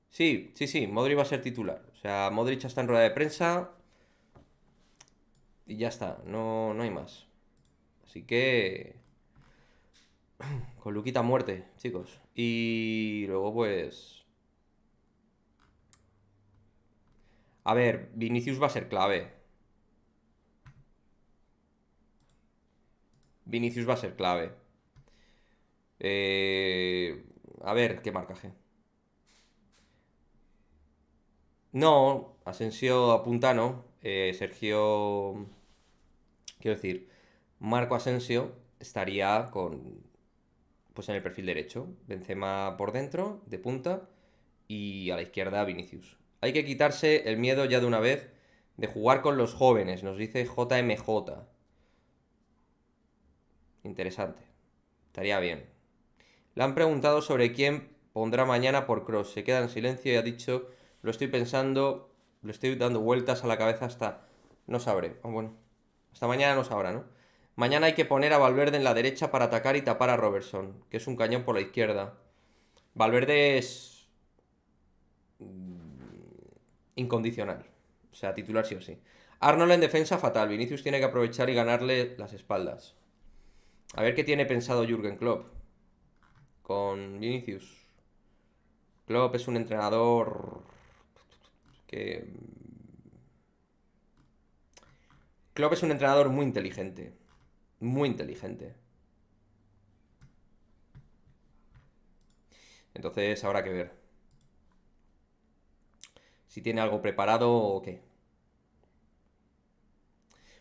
Sí, Modric va a ser titular. O sea, Modric está en rueda de prensa. Y ya está, no hay más. Así que... Con Luquita a muerte, chicos. Y luego pues... A ver, Vinicius va a ser clave. Vinicius va a ser clave. A ver, ¿qué marcaje? No, Asensio apunta, ¿no? Sergio... Quiero decir, Marco Asensio estaría con... Pues en el perfil derecho. Benzema por dentro, de punta. Y a la izquierda Vinicius. Hay que quitarse el miedo ya de una vez de jugar con los jóvenes, nos dice JMJ. Interesante. Estaría bien. Le han preguntado sobre quién pondrá mañana por Kroos. Se queda en silencio y ha dicho, lo estoy pensando, le estoy dando vueltas a la cabeza hasta... No sabré. Bueno, hasta mañana no sabrá, ¿no? Mañana hay que poner a Valverde en la derecha para atacar y tapar a Robertson, que es un cañón por la izquierda. Valverde es... incondicional. O sea, titular sí o sí. Arnold en defensa fatal. Vinicius tiene que aprovechar y ganarle las espaldas. A ver qué tiene pensado Jürgen Klopp con Vinicius. Klopp es un entrenador que... Klopp es un entrenador muy inteligente. Muy inteligente. Entonces habrá que ver si tiene algo preparado o qué.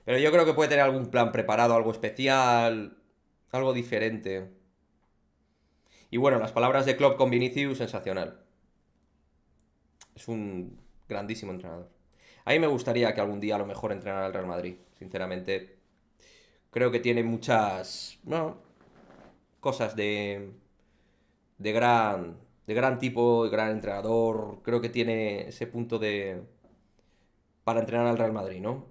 Pero yo creo que puede tener algún plan preparado, algo especial, algo diferente. Y bueno, las palabras de Klopp con Vinicius, sensacional. Es un grandísimo entrenador. A mí me gustaría que algún día a lo mejor entrenara al Real Madrid. Sinceramente, creo que tiene muchas, bueno, cosas de gran tipo, de gran entrenador. Creo que tiene ese punto para entrenar al Real Madrid, ¿no?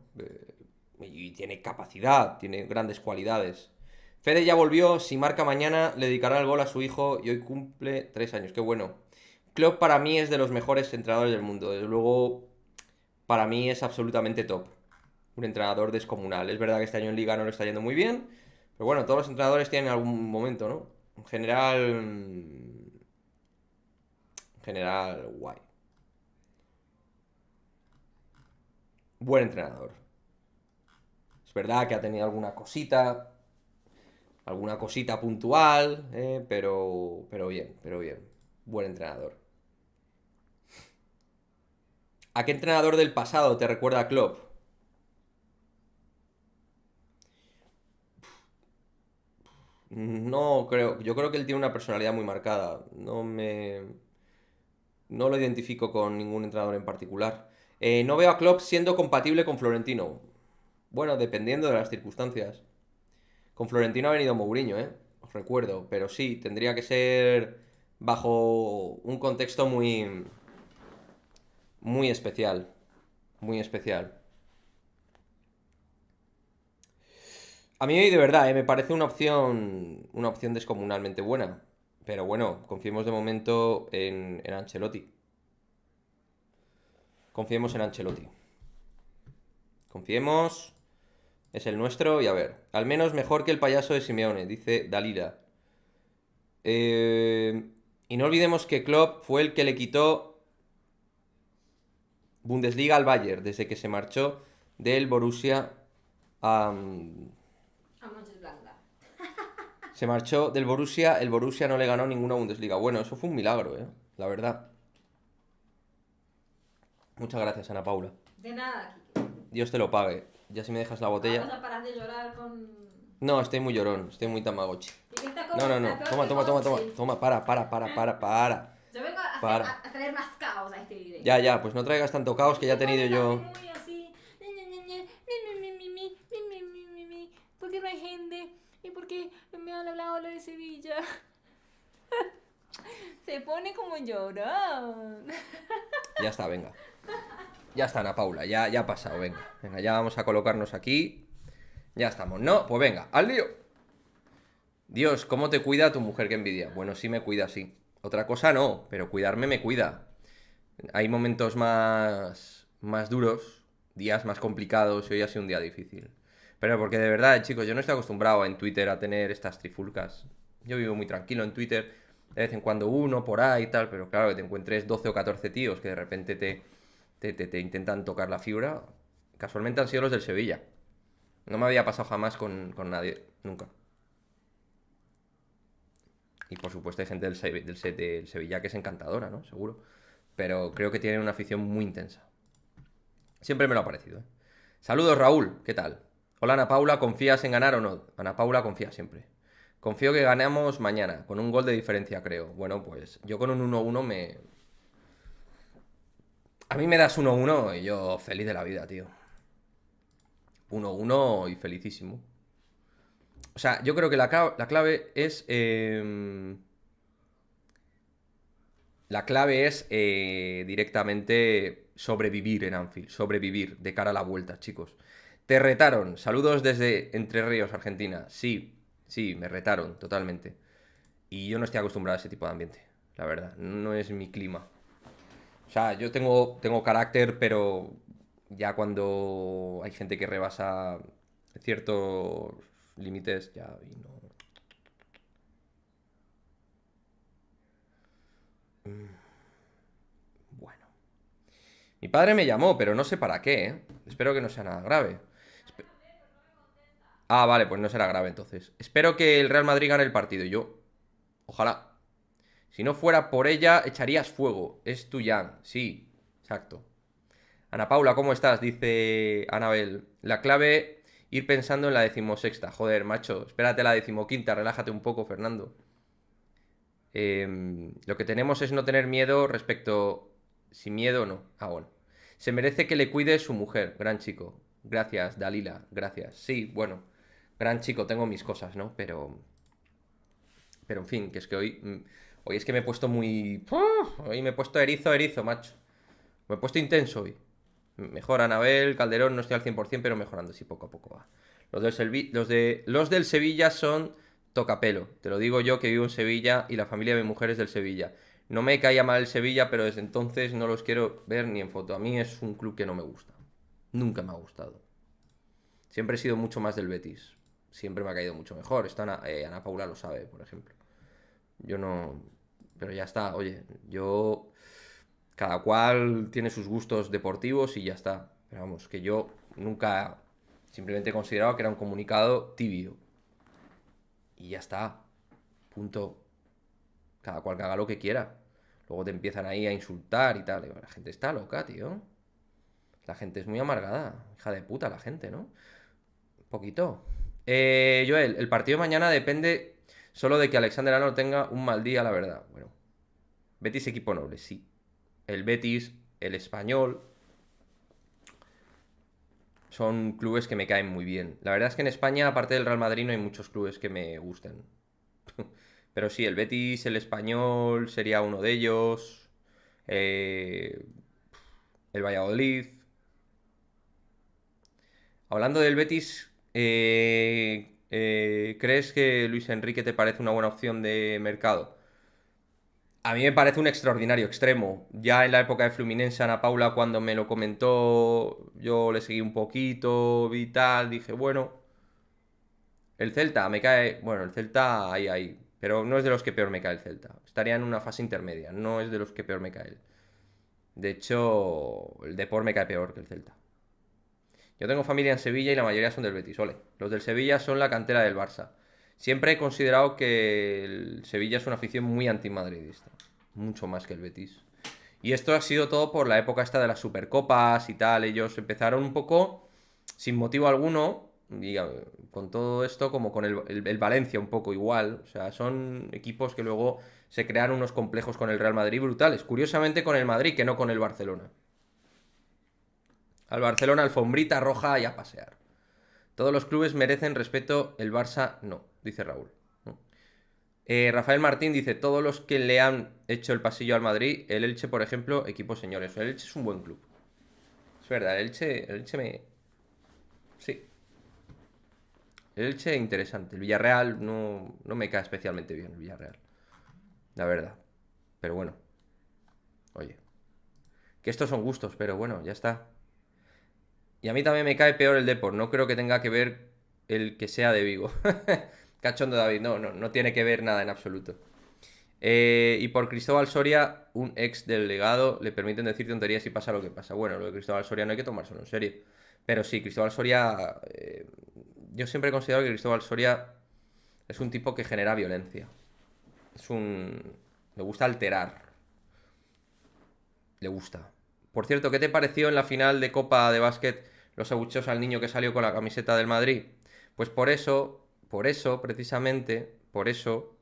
Y tiene capacidad, tiene grandes cualidades. Fede ya volvió, si marca mañana le dedicará el gol a su hijo y hoy cumple 3 años, qué bueno. Klopp para mí es de los mejores entrenadores del mundo, desde luego para mí es absolutamente top. Un entrenador descomunal. Es verdad que este año en Liga no le está yendo muy bien, pero bueno, todos los entrenadores tienen algún momento, ¿no? En general, guay. Buen entrenador. Es verdad que ha tenido alguna cosita puntual, pero bien. Buen entrenador. ¿A qué entrenador del pasado te recuerda a Klopp? No creo, yo creo que él tiene una personalidad muy marcada. No lo identifico con ningún entrenador en particular. No veo a Klopp siendo compatible con Florentino. Bueno, dependiendo de las circunstancias. Con Florentino ha venido Mourinho, os recuerdo. Pero sí, tendría que ser bajo un contexto muy especial. Muy especial. A mí, de verdad, me parece una opción descomunalmente buena. Pero bueno, confiemos de momento en Ancelotti. Confiemos en Ancelotti. Confiemos. Es el nuestro y a ver. Al menos mejor que el payaso de Simeone, dice Dalila. Y no olvidemos que Klopp fue el que le quitó Bundesliga al Bayern desde que se marchó del Borussia a Mönchengladbach. Se marchó del Borussia, el Borussia no le ganó ninguna Bundesliga. Bueno, eso fue un milagro, la verdad. Muchas gracias, Ana Paula. De nada, Kike. Dios te lo pague. Ya si me dejas la botella. ¿Vas a parar de llorar con...? No, estoy muy llorón, estoy muy tamagotchi. No. Toma. Para. Yo vengo a traer más caos a este video. Ya, pues no traigas tanto caos que ya he tenido yo. Muy así. Porque no hay gente. Y porque me han hablado lo de Sevilla. Se pone como llorón. Ya está, venga. Ya está, Ana Paula, ya ha pasado, venga. Venga, ya vamos a colocarnos aquí. Ya estamos, ¿no? Pues venga, al lío. Dios, ¿cómo te cuida tu mujer? Qué envidia. Bueno, sí me cuida, sí. Otra cosa no, pero cuidarme me cuida. Hay momentos más duros, días más complicados y hoy ha sido un día difícil. Pero porque de verdad, chicos, yo no estoy acostumbrado en Twitter a tener estas trifulcas. Yo vivo muy tranquilo en Twitter, de vez en cuando uno por ahí y tal, pero claro, que te encuentres 12 o 14 tíos que de repente te intentan tocar la fibra. Casualmente han sido los del Sevilla. No me había pasado jamás con nadie, nunca. Y por supuesto hay gente del Sevilla que es encantadora, ¿no? Seguro. Pero creo que tienen una afición muy intensa. Siempre me lo ha parecido, Saludos, Raúl, ¿qué tal? Hola, Ana Paula, ¿confías en ganar o no? Ana Paula confía siempre. Confío que ganemos mañana, con un gol de diferencia, creo. Bueno, pues yo con un 1-1 A mí me das 1-1 y yo feliz de la vida, tío. 1-1 y felicísimo. O sea, yo creo que la clave es... La clave es directamente sobrevivir en Anfield. Sobrevivir de cara a la vuelta, chicos. Te retaron. Saludos desde Entre Ríos, Argentina. Sí, me retaron totalmente. Y yo no estoy acostumbrado a ese tipo de ambiente, la verdad. No es mi clima. O sea, yo tengo carácter, pero ya cuando hay gente que rebasa ciertos límites, ya y no. Bueno. Mi padre me llamó, pero no sé para qué, ¿eh? Espero que no sea nada grave. Ah, vale, pues no será grave entonces. Espero que el Real Madrid gane el partido. Yo, ojalá. Si no fuera por ella, echarías fuego. Es tu Yang. Sí, exacto. Ana Paula, ¿cómo estás? Dice Anabel. La clave, ir pensando en la 16ª. Joder, macho, espérate a la 15ª. Relájate un poco, Fernando. Lo que tenemos es no tener miedo respecto... Sin miedo, no. Ah, bueno. Se merece que le cuide su mujer. Gran chico. Gracias, Dalila. Gracias. Sí, bueno. Gran chico, tengo mis cosas, ¿no? Pero en fin, que es que hoy es que me he puesto muy... Hoy me he puesto erizo, macho. Me he puesto intenso hoy. Mejor Anabel, Calderón, no estoy al 100%, pero mejorando, sí, poco a poco va. Los del Sevilla son tocapelo. Te lo digo yo que vivo en Sevilla y la familia de mi mujer es del Sevilla. No me caía mal el Sevilla, pero desde entonces no los quiero ver ni en foto. A mí es un club que no me gusta. Nunca me ha gustado. Siempre he sido mucho más del Betis. Siempre me ha caído mucho mejor. Esto Ana Paula lo sabe, por ejemplo. Yo no... Pero ya está, oye, yo... Cada cual tiene sus gustos deportivos y ya está. Pero vamos, que yo nunca... Simplemente he considerado que era un comunicado tibio. Y ya está. Punto. Cada cual que haga lo que quiera. Luego te empiezan ahí a insultar y tal. La gente está loca, tío. La gente es muy amargada. Hija de puta la gente, ¿no? Un poquito. Joel, el partido de mañana depende solo de que Alexander Arnold tenga un mal día, la verdad. Bueno. Betis equipo noble, sí. El Betis, el Español... Son clubes que me caen muy bien. La verdad es que en España, aparte del Real Madrid, no hay muchos clubes que me gusten. Pero sí, el Betis, el Español sería uno de ellos. El Valladolid. Hablando del Betis, ¿crees que Luis Enrique te parece una buena opción de mercado? A mí me parece un extraordinario extremo. Ya en la época de Fluminense, Ana Paula, cuando me lo comentó, yo le seguí un poquito, vi tal, dije, bueno, el Celta me cae... Bueno, el Celta ahí, pero no es de los que peor me cae el Celta. Estaría en una fase intermedia, no es de los que peor me cae él. De hecho, el Depor me cae peor que el Celta. Yo tengo familia en Sevilla y la mayoría son del Betis, ole. Los del Sevilla son la cantera del Barça. Siempre he considerado que el Sevilla es una afición muy antimadridista. Mucho más que el Betis. Y esto ha sido todo por la época esta de las Supercopas y tal. Ellos empezaron un poco, sin motivo alguno, y con todo esto como con el Valencia un poco igual. O sea, son equipos que luego se crearon unos complejos con el Real Madrid brutales. Curiosamente con el Madrid, que no con el Barcelona. Al Barcelona, alfombrita roja y a pasear. Todos los clubes merecen respeto, el Barça no, dice Raúl. Rafael Martín dice, todos los que le han hecho el pasillo al Madrid, el Elche, por ejemplo, equipo señores. El Elche es un buen club. Es verdad, el Elche me... Sí. El Elche interesante. El Villarreal no me cae especialmente bien, el Villarreal. La verdad. Pero bueno. Oye. Que estos son gustos, pero bueno, ya está. Y a mí también me cae peor el Depor. No creo que tenga que ver el que sea de Vigo. Cachondo David, no tiene que ver nada en absoluto. Y por Cristóbal Soria, un ex delegado, le permiten decir tonterías y pasa lo que pasa. Bueno, lo de Cristóbal Soria no hay que tomárselo en serio. Pero sí, Cristóbal Soria... yo siempre he considerado que Cristóbal Soria es un tipo que genera violencia. Le gusta alterar. Le gusta. Por cierto, ¿qué te pareció en la final de Copa de Básquet los abucheos al niño que salió con la camiseta del Madrid? Pues por eso, precisamente, por eso,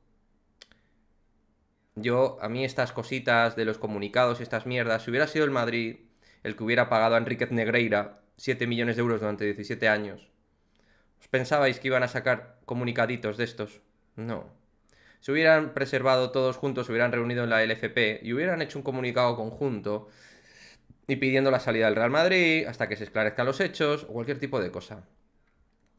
a mí estas cositas de los comunicados y estas mierdas, si hubiera sido el Madrid el que hubiera pagado a Enríquez Negreira 7 millones de euros durante 17 años, ¿os pensabais que iban a sacar comunicaditos de estos? No. Se hubieran preservado todos juntos, se hubieran reunido en la LFP y hubieran hecho un comunicado conjunto y pidiendo la salida del Real Madrid hasta que se esclarezcan los hechos o cualquier tipo de cosa.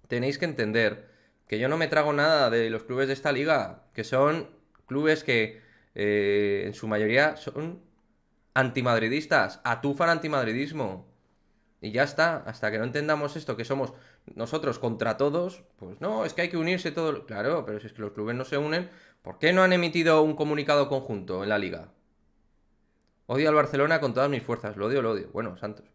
Tenéis que entender que yo no me trago nada de los clubes de esta liga, que son clubes que en su mayoría son antimadridistas, atufan antimadridismo. Y ya está, hasta que no entendamos esto, que somos nosotros contra todos, pues no, es que hay que unirse todos. Claro, pero si es que los clubes no se unen, ¿por qué no han emitido un comunicado conjunto en la liga? Odio al Barcelona con todas mis fuerzas, lo odio. Bueno, Santos.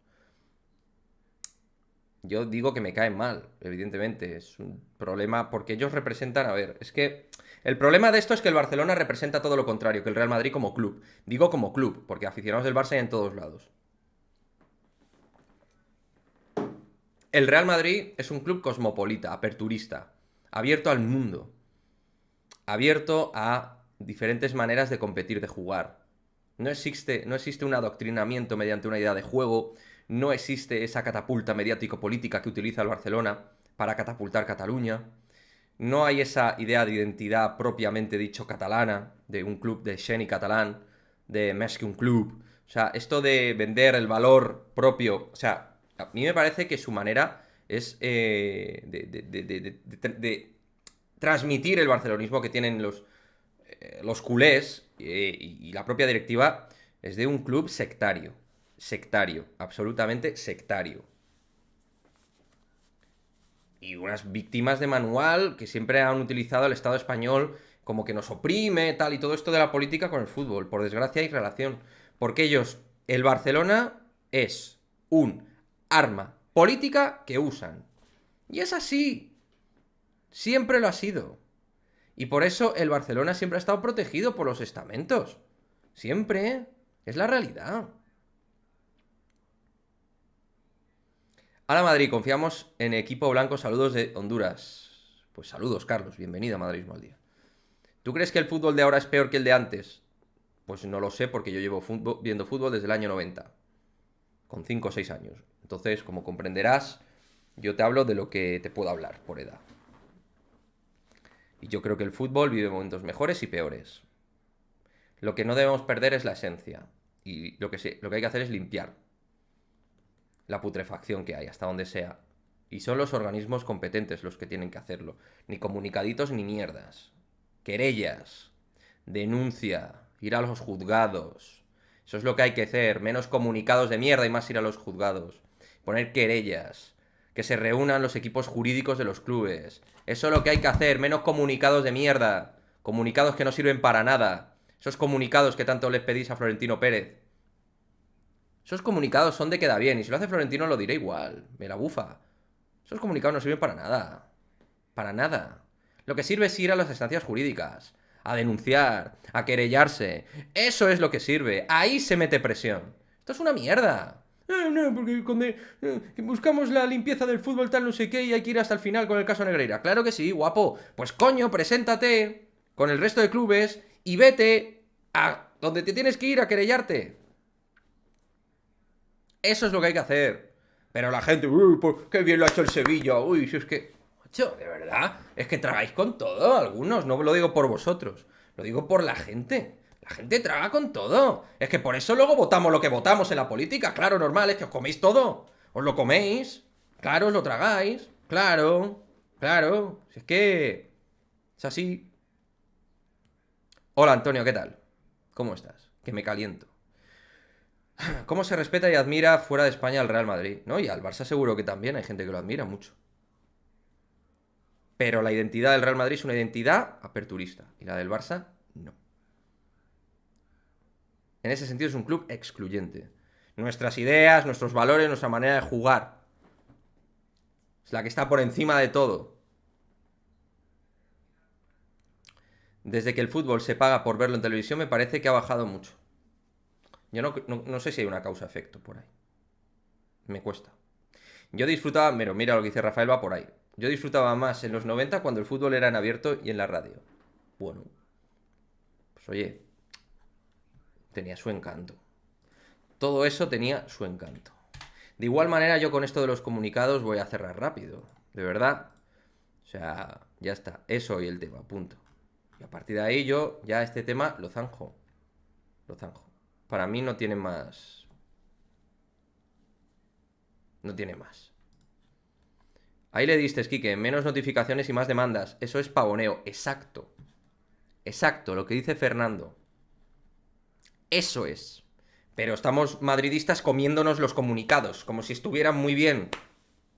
Yo digo que me caen mal, evidentemente. Es un problema porque ellos representan... A ver, es que... El problema de esto es que el Barcelona representa todo lo contrario que el Real Madrid como club. Digo como club, porque aficionados del Barça hay en todos lados. El Real Madrid es un club cosmopolita, aperturista, abierto al mundo, abierto a diferentes maneras de competir, de jugar. No existe un adoctrinamiento mediante una idea de juego, no existe esa catapulta mediático-política que utiliza el Barcelona para catapultar Cataluña, no hay esa idea de identidad propiamente dicho catalana, de un club de Xeni catalán, de més que un club. O sea, esto de vender el valor propio, o sea, a mí me parece que su manera es de transmitir el barcelonismo que tienen los culés y la propia directiva es de un club sectario, absolutamente sectario. Y unas víctimas de manual que siempre han utilizado el Estado español como que nos oprime, tal, y todo esto de la política con el fútbol. Por desgracia hay relación. Porque ellos, el Barcelona es un arma política que usan. Y es así. Siempre lo ha sido. Y por eso el Barcelona siempre ha estado protegido por los estamentos. Siempre. Es la realidad. Hola Madrid, confiamos en equipo blanco, saludos de Honduras. Pues saludos, Carlos, bienvenido a Madridismo al Día. ¿Tú crees que el fútbol de ahora es peor que el de antes? Pues no lo sé porque yo llevo viendo fútbol desde el año 90, con 5 o 6 años. Entonces, como comprenderás, yo te hablo de lo que te puedo hablar por edad. Y yo creo que el fútbol vive momentos mejores y peores. Lo que no debemos perder es la esencia. Y lo que hay que hacer es limpiar la putrefacción que hay, hasta donde sea. Y son los organismos competentes los que tienen que hacerlo. Ni comunicaditos ni mierdas. Querellas. Denuncia. Ir a los juzgados. Eso es lo que hay que hacer. Menos comunicados de mierda y más ir a los juzgados. Poner querellas. Que se reúnan los equipos jurídicos de los clubes. Eso es lo que hay que hacer. Menos comunicados de mierda. Comunicados que no sirven para nada. Esos comunicados que tanto les pedís a Florentino Pérez. Esos comunicados son de queda bien, y si lo hace Florentino lo diré igual, me la bufa. Esos comunicados no sirven para nada. Para nada. Lo que sirve es ir a las instancias jurídicas, a denunciar, a querellarse. Eso es lo que sirve. Ahí se mete presión. Esto es una mierda. No, porque cuando buscamos la limpieza del fútbol tal no sé qué y hay que ir hasta el final con el caso Negreira. Claro que sí, guapo. Pues coño, preséntate con el resto de clubes y vete a donde te tienes que ir a querellarte. Eso es lo que hay que hacer. Pero la gente, uy, qué bien lo ha hecho el Sevilla. Uy, si es que... Macho, de verdad, es que tragáis con todo algunos. No lo digo por vosotros, lo digo por la gente. La gente traga con todo. Es que por eso luego votamos lo que votamos en la política. Claro, normal, es que os coméis todo. Os lo coméis. Claro, os lo tragáis. Claro. Si es que... es así. Hola, Antonio, ¿qué tal? ¿Cómo estás? Que me caliento. ¿Cómo se respeta y admira fuera de España al Real Madrid? ¿No? Y al Barça seguro que también hay gente que lo admira mucho. Pero la identidad del Real Madrid es una identidad aperturista. Y la del Barça, no. En ese sentido es un club excluyente. Nuestras ideas, nuestros valores, nuestra manera de jugar es la que está por encima de todo. Desde que el fútbol se paga por verlo en televisión me parece que ha bajado mucho. Yo no sé si hay una causa-efecto por ahí. Me cuesta. Yo disfrutaba... Mira lo que dice Rafael, va por ahí. Yo disfrutaba más en los 90 cuando el fútbol era en abierto y en la radio. Bueno. Pues oye. Tenía su encanto. Todo eso tenía su encanto. De igual manera yo con esto de los comunicados voy a cerrar rápido. De verdad. O sea, ya está. Eso y el tema, punto. Y a partir de ahí yo ya este tema lo zanjo. Para mí no tiene más. No tiene más. Ahí le diste, Quique, menos notificaciones y más demandas. Eso es pavoneo. Exacto. Exacto, lo que dice Fernando. Eso es. Pero estamos madridistas comiéndonos los comunicados, como si estuvieran muy bien.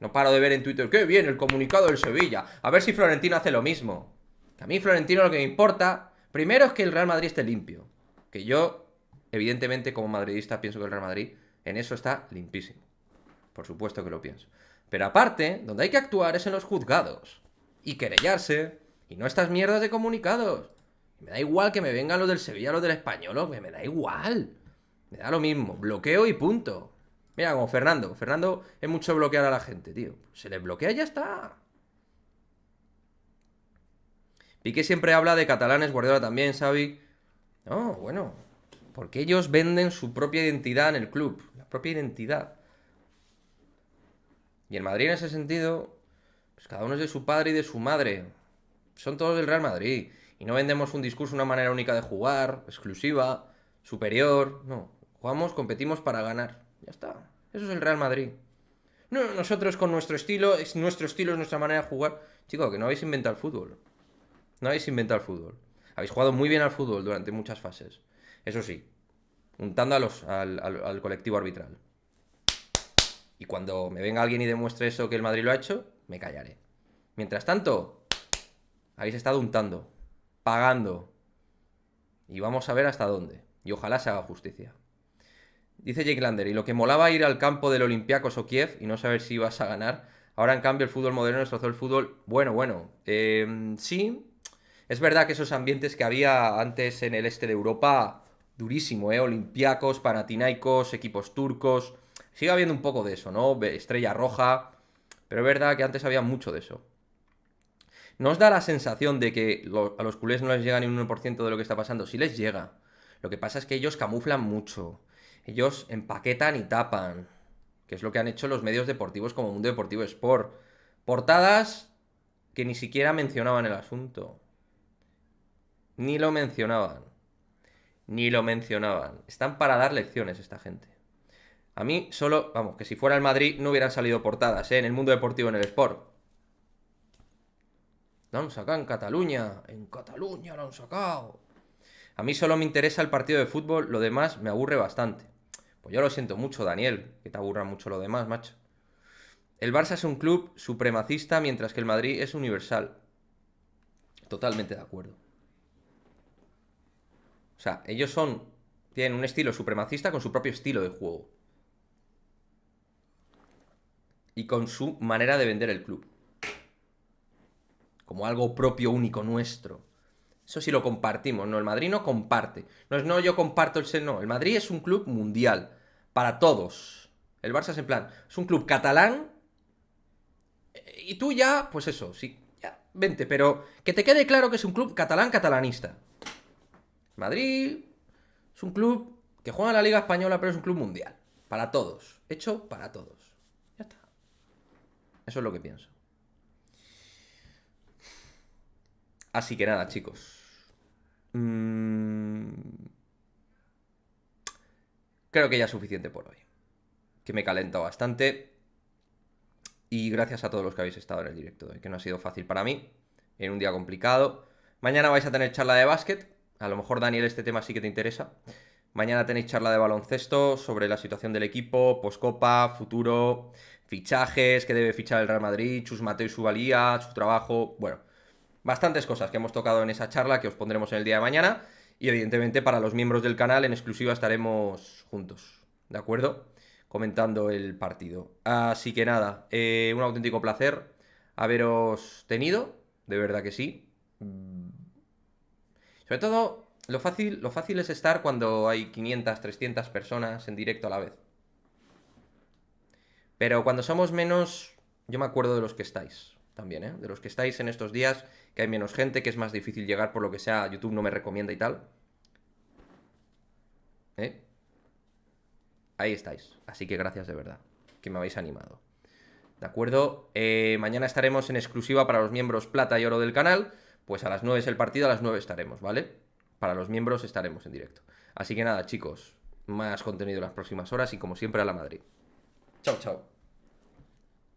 No paro de ver en Twitter, ¡qué bien el comunicado del Sevilla! A ver si Florentino hace lo mismo. A mí, Florentino, lo que me importa, primero es que el Real Madrid esté limpio. Que yo, evidentemente, como madridista, pienso que el Real Madrid en eso está limpísimo. Por supuesto que lo pienso. Pero aparte, donde hay que actuar es en los juzgados. Y querellarse. Y no estas mierdas de comunicados. Me da igual que me vengan los del Sevilla, los del Español, me da igual. Me da lo mismo. Bloqueo y punto. Mira, como Fernando. Fernando es mucho bloquear a la gente, tío. Se les bloquea y ya está. Piqué siempre habla de catalanes, Guardiola también, Xavi. No, bueno. Porque ellos venden su propia identidad en el club. La propia identidad. Y el Madrid en ese sentido, pues cada uno es de su padre y de su madre. Son todos del Real Madrid. Y no vendemos un discurso, una manera única de jugar, exclusiva, superior. No, jugamos, competimos para ganar. Ya está. Eso es el Real Madrid. No, nosotros con nuestro estilo, es nuestra manera de jugar. Chicos, que no habéis inventado el fútbol. No habéis inventado el fútbol. Habéis jugado muy bien al fútbol durante muchas fases. Eso sí, untando al colectivo arbitral. Y cuando me venga alguien y demuestre eso que el Madrid lo ha hecho, me callaré. Mientras tanto, habéis estado untando, pagando. Y vamos a ver hasta dónde. Y ojalá se haga justicia. Dice Jake Lander, y lo que molaba ir al campo del Olympiacos o Kiev y no saber si ibas a ganar, ahora en cambio el fútbol moderno destrozó el fútbol. Bueno. Sí, es verdad que esos ambientes que había antes en el este de Europa, durísimo, Olympiacos, Panathinaikos, equipos turcos. Sigue habiendo un poco de eso, ¿no? Estrella Roja. Pero es verdad que antes había mucho de eso. ¿No os da la sensación de que a los culés no les llega ni un 1% de lo que está pasando? Sí les llega. Lo que pasa es que ellos camuflan mucho. Ellos empaquetan y tapan. Que es lo que han hecho los medios deportivos como Mundo Deportivo Sport. Portadas que ni siquiera mencionaban el asunto. Ni lo mencionaban. Están para dar lecciones esta gente. A mí solo, vamos, que si fuera el Madrid no hubieran salido portadas, en el Mundo Deportivo, en el Sport. Lo han sacado en Cataluña lo han sacado. A mí solo me interesa el partido de fútbol, lo demás me aburre bastante. Pues yo lo siento mucho, Daniel, que te aburra mucho lo demás, macho. El Barça es un club supremacista, mientras que el Madrid es universal. Totalmente de acuerdo. O sea, ellos tienen un estilo supremacista con su propio estilo de juego. Y con su manera de vender el club. Como algo propio, único, nuestro. Eso sí lo compartimos, ¿no? El Madrid no comparte. No, yo comparto no. El Madrid es un club mundial. Para todos. El Barça es en plan, es un club catalán. Y tú ya, pues eso, sí, ya, vente. Pero que te quede claro que es un club catalanista. Madrid es un club que juega en la Liga Española, pero es un club mundial. Para todos. Hecho para todos. Ya está. Eso es lo que pienso. Así que nada, chicos. Creo que ya es suficiente por hoy. Que me he calentado bastante. Y gracias a todos los que habéis estado en el directo de hoy, que no ha sido fácil para mí. En un día complicado. Mañana vais a tener charla de básquet. A lo mejor, Daniel, este tema sí que te interesa. Mañana tenéis charla de baloncesto sobre la situación del equipo, poscopa, futuro, fichajes, que debe fichar el Real Madrid, Chus Mateo y su valía, su trabajo. Bueno, bastantes cosas que hemos tocado en esa charla que os pondremos en el día de mañana. Y evidentemente para los miembros del canal en exclusiva estaremos juntos, ¿de acuerdo? Comentando el partido. Así que nada, un auténtico placer haberos tenido, de verdad que sí. Sobre todo, lo fácil es estar cuando hay 500, 300 personas en directo a la vez. Pero cuando somos menos, yo me acuerdo de los que estáis también, ¿eh? De los que estáis en estos días, que hay menos gente, que es más difícil llegar por lo que sea, YouTube no me recomienda y tal. Ahí estáis. Así que gracias de verdad, que me habéis animado. ¿De acuerdo? Mañana estaremos en exclusiva para los miembros plata y oro del canal. Pues a las 9 es el partido, a las 9 estaremos, ¿vale? Para los miembros estaremos en directo. Así que nada, chicos, más contenido en las próximas horas y como siempre a la Madrid. Chao, chao.